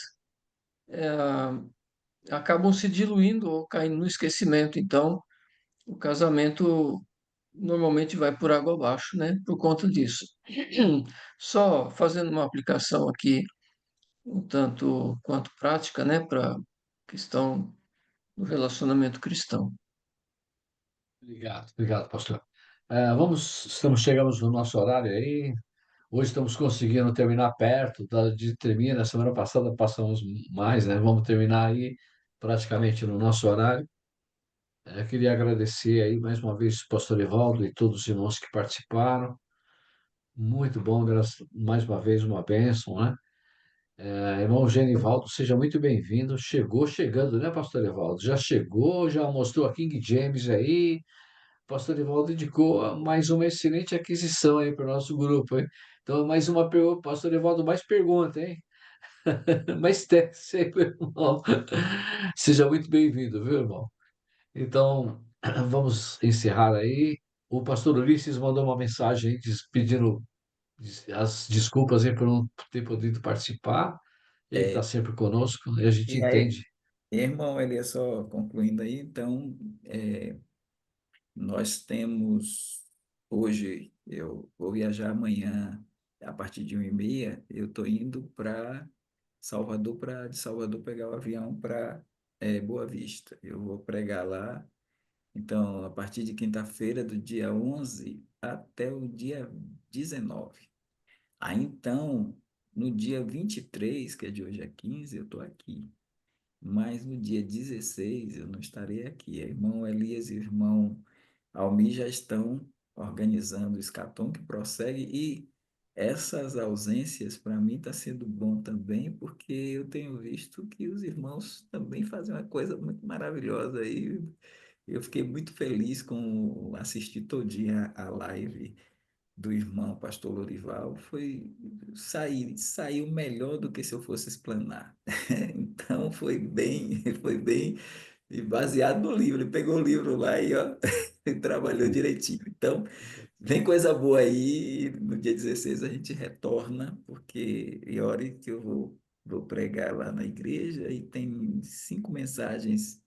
acabam se diluindo ou caindo no esquecimento. Então, o casamento normalmente vai por água abaixo, né? Por conta disso. Só fazendo uma aplicação aqui, um tanto quanto prática, né? Para a questão do relacionamento cristão. Obrigado, obrigado, pastor. Chegamos no nosso horário aí. Hoje estamos conseguindo terminar perto de termina. Semana passada passamos mais, né? Vamos terminar aí praticamente no nosso horário. Eu queria agradecer aí mais uma vez o pastor Evaldo e todos os irmãos que participaram. Muito bom, mais uma vez uma bênção, né? Irmão Genivaldo, seja muito bem-vindo. Chegou chegando, né, pastor Evaldo? Já chegou, já mostrou a King James aí. Pastor Evaldo indicou mais uma excelente aquisição aí para o nosso grupo, hein? Então, mais uma pergunta, pastor Evaldo, mais pergunta, hein? Mais teste aí, meu irmão. Seja muito bem-vindo, viu, irmão? Então, vamos encerrar aí. O pastor Ulisses mandou uma mensagem aí pedindo as desculpas aí por não ter podido participar. Ele está É, sempre conosco e a gente e aí, entende. irmão, ele é só concluindo aí, então, nós temos hoje, eu vou viajar amanhã, a partir de 1h30, eu estou indo para Salvador, de Salvador pegar o avião para Boa Vista. Eu vou pregar lá. Então, a partir de quinta-feira, do dia 11 até o dia 19. Aí, então, no dia 23, que é de hoje a 15, eu estou aqui. Mas no dia 16 eu não estarei aqui. O irmão Elias e o irmão Almir já estão organizando o escatom que prossegue e essas ausências para mim está sendo bom também, porque eu tenho visto que os irmãos também fazem uma coisa muito maravilhosa aí. Eu fiquei muito feliz com assistir todinha a live do irmão pastor Lorival, saiu melhor do que se eu fosse explanar. Então foi bem e baseado no livro. Ele pegou o livro lá e ó, e trabalhou direitinho. Então, vem coisa boa aí. No dia 16 a gente retorna, porque e hora que eu vou pregar lá na igreja e tem 5 mensagens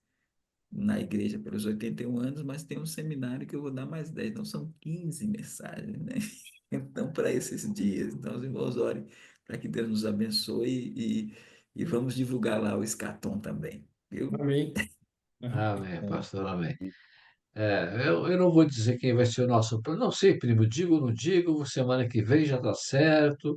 na igreja pelos 81 anos, mas tem um seminário que eu vou dar mais 10, então são 15 mensagens, né? Então, para esses dias, então os irmãos orem para que Deus nos abençoe e vamos divulgar lá o Escatom também, viu? Amém. Amém, pastor, amém. Eu não vou dizer quem vai ser o nosso. Não sei, primo, digo ou não digo, semana que vem já está certo.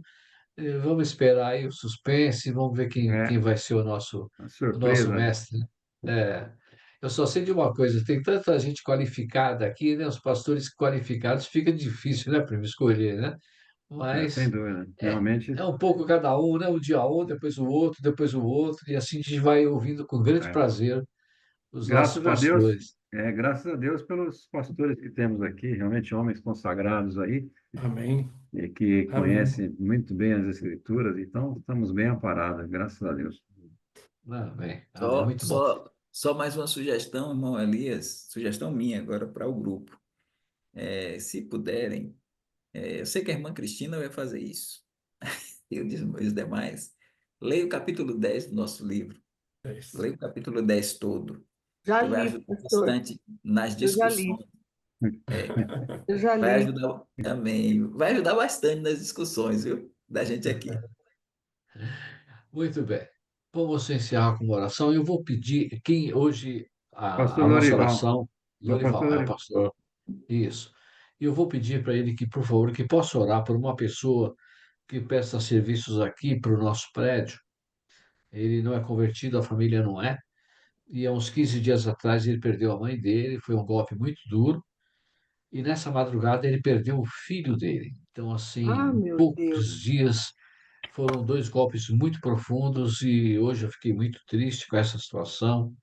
Vamos esperar aí o suspense, vamos ver quem É, vai ser uma o nosso surpresa. mestre, né? Eu só sei de uma coisa, tem tanta gente qualificada aqui, né? Os pastores qualificados fica difícil, né, para me escolher, né? Sem Mas dúvida. é, Normalmente, é um pouco cada um, né? Um dia um, depois o outro, e assim a gente vai ouvindo com grande é, prazer os nossos graças a Deus, pastores. graças a Deus pelos pastores que temos aqui, realmente homens consagrados aí, Amém. e que Amém. conhecem muito bem as Escrituras, então estamos bem amparados, graças a Deus. Amém, amém, Só, muito bom. só, só mais uma sugestão, irmão Elias, sugestão minha agora para o grupo. Se puderem, eu sei que a irmã Cristina vai fazer isso, e os demais, leia o capítulo 10 do nosso livro, É isso. leia o capítulo 10 todo, Já que vai li, ajudar pastor. bastante nas Eu já li. discussões. É, Eu já vai li. ajudar também, vai ajudar bastante nas discussões, viu? Da gente aqui. Muito bem. Vamos encerrar com uma oração. Eu vou pedir quem hoje Pastor a nossa Lorival, oração, é o pastor Lorival, é o Lorival. pastor. Isso. E eu vou pedir para ele que, por favor, que possa orar por uma pessoa que presta serviços aqui para o nosso prédio. Ele não é convertido, a família não é. E há uns 15 dias atrás ele perdeu a mãe dele, foi um golpe muito duro. E nessa madrugada ele perdeu o filho dele. Então, assim, Ah, em meu Deus. poucos dias foram dois golpes muito profundos e hoje eu fiquei muito triste com essa situação,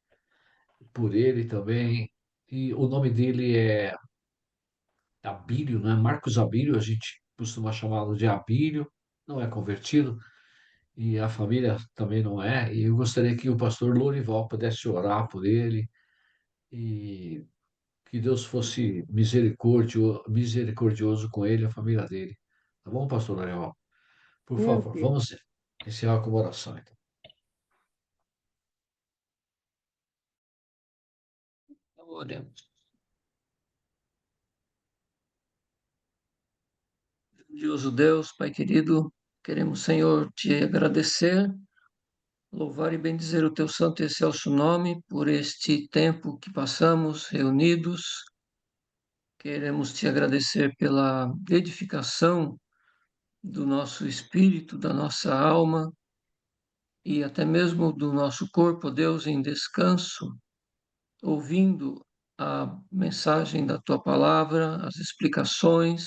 por ele também. E o nome dele é Abílio, né? Marcos Abílio, a gente costuma chamá-lo de Abílio, não é convertido, e a família também não é. E eu gostaria que o pastor Lourival pudesse orar por ele e que Deus fosse misericordioso com ele e a família dele. Tá bom, pastor Lourival? Por Meu favor, Deus. vamos encerrar com uma oração, então. Oremos. Grandioso Deus, Pai querido, queremos, Senhor, te agradecer, louvar e bendizer o teu santo e excelso nome por este tempo que passamos reunidos. Queremos te agradecer pela edificação do nosso espírito, da nossa alma e até mesmo do nosso corpo, Deus, em descanso, ouvindo a mensagem da tua palavra, as explicações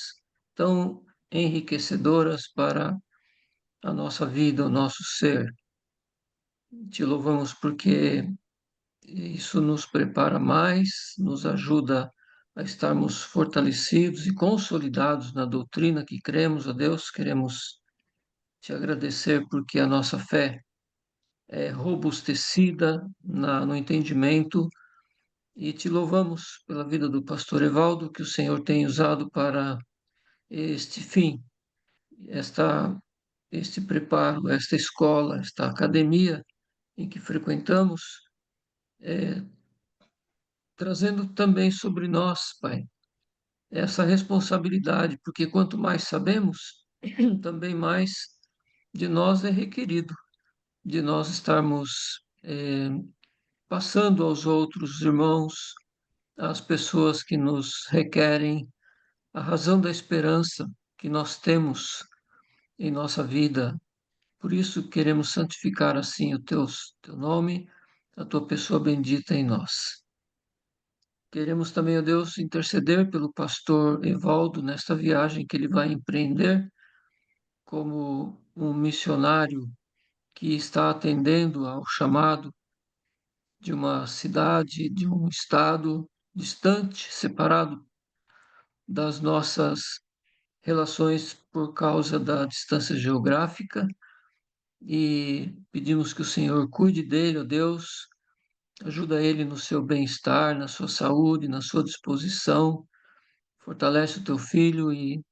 tão enriquecedoras para a nossa vida, o nosso ser. Te louvamos porque isso nos prepara mais, nos ajuda a estarmos fortalecidos e consolidados na doutrina que cremos, ó Deus. Queremos te agradecer porque a nossa fé é robustecida no entendimento e te louvamos pela vida do pastor Evaldo, que o Senhor tem usado para este fim, esta, este preparo, esta escola, esta academia em que frequentamos, é, trazendo também sobre nós, Pai, essa responsabilidade, porque quanto mais sabemos, também mais de nós é requerido, de nós estarmos passando aos outros irmãos, às pessoas que nos requerem, a razão da esperança que nós temos em nossa vida. Por isso queremos santificar assim o teu nome, a tua pessoa bendita em nós. Queremos também, ó Deus, interceder pelo pastor Evaldo nesta viagem que ele vai empreender como um missionário que está atendendo ao chamado de uma cidade, de um estado distante, separado das nossas relações por causa da distância geográfica, e pedimos que o Senhor cuide dele, ó Deus, ajuda ele no seu bem-estar, na sua saúde, na sua disposição, fortalece o teu filho e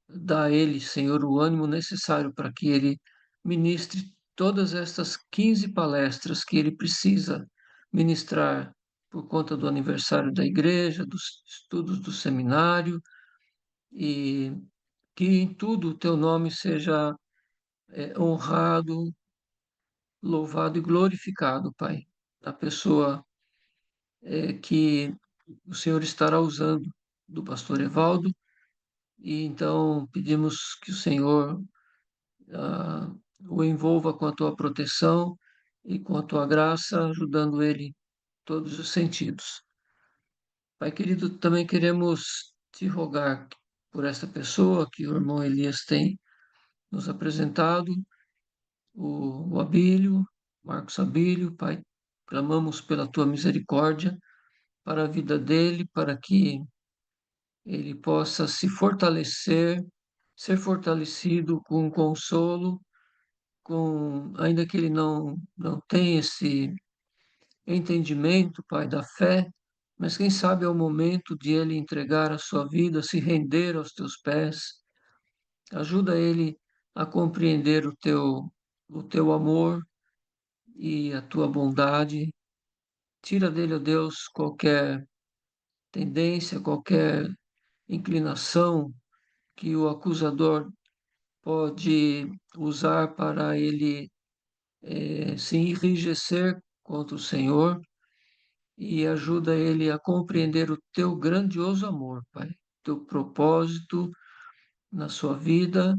dá a ele, Senhor, o ânimo necessário para que ele ministre todas estas 15 palestras que ele precisa ministrar por conta do aniversário da igreja, dos estudos do seminário, e que em tudo o teu nome seja honrado, louvado e glorificado, Pai, a pessoa que o Senhor estará usando do pastor Evaldo, e então pedimos que o Senhor o envolva com a tua proteção e com a tua graça, ajudando ele em todos os sentidos. Pai querido, também queremos te rogar por esta pessoa que o irmão Elias tem nos apresentado, o Abílio, Marcos Abílio, Pai, clamamos pela tua misericórdia para a vida dele, para que ele possa se fortalecer, ser fortalecido com consolo, ainda que ele não tenha esse entendimento, Pai, da fé, mas quem sabe é o momento de ele entregar a sua vida, se render aos teus pés. Ajuda ele a compreender o teu amor e a tua bondade. Tira dele, ó Deus, qualquer tendência, qualquer inclinação que o acusador pode usar para ele se enrijecer contra o Senhor, e ajuda ele a compreender o teu grandioso amor, Pai, teu propósito na sua vida,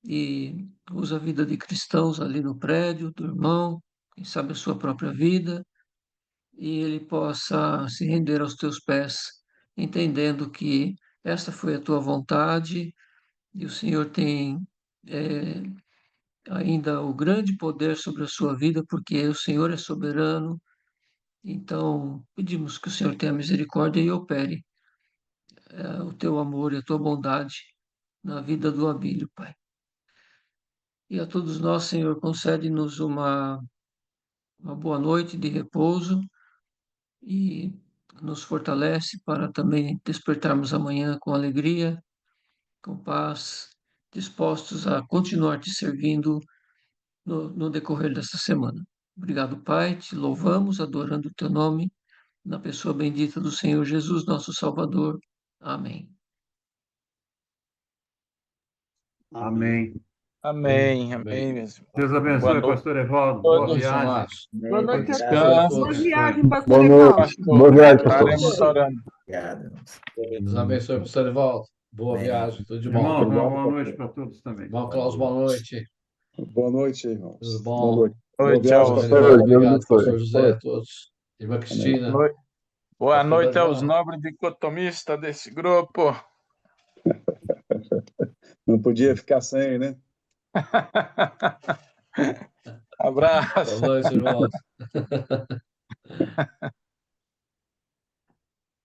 e usa a vida de cristãos ali no prédio, do irmão, quem sabe a sua própria vida, e ele possa se render aos teus pés, entendendo que esta foi a tua vontade e o Senhor tem ainda o grande poder sobre a sua vida, porque o Senhor é soberano. Então, pedimos que o Senhor tenha misericórdia e opere o teu amor e a tua bondade na vida do Abílio, Pai. E a todos nós, Senhor, concede-nos uma boa noite de repouso e nos fortalece para também despertarmos amanhã com alegria, com paz, dispostos a continuar te servindo no decorrer desta semana. Obrigado, Pai, te louvamos, adorando o teu nome, na pessoa bendita do Senhor Jesus, nosso Salvador. Amém. Amém. Amém, amém mesmo. Deus abençoe, pastor Evaldo. Boa viagem. Boa noite a Descanso. todos. Boa viagem, pastor Boa Evaldo. noite. Boa viagem, pastor. Estaremos orando. Obrigado. Deus abençoe, pastor Evaldo. Boa Amém. viagem, tudo de Irmãos, bom. uma boa noite para todos também. Irmão Klaus, boa noite. Boa noite, irmãos. Tudo bom? Boa noite. Boa Boa noite viagem, aos- pastor. Deus Obrigado, abençoe. pastor José, a todos. Irmã Cristina. Boa Pastor noite Daniel. aos nobres dicotomistas desse grupo. Não podia ficar sem, né? Abraço. Boa noite, irmãos.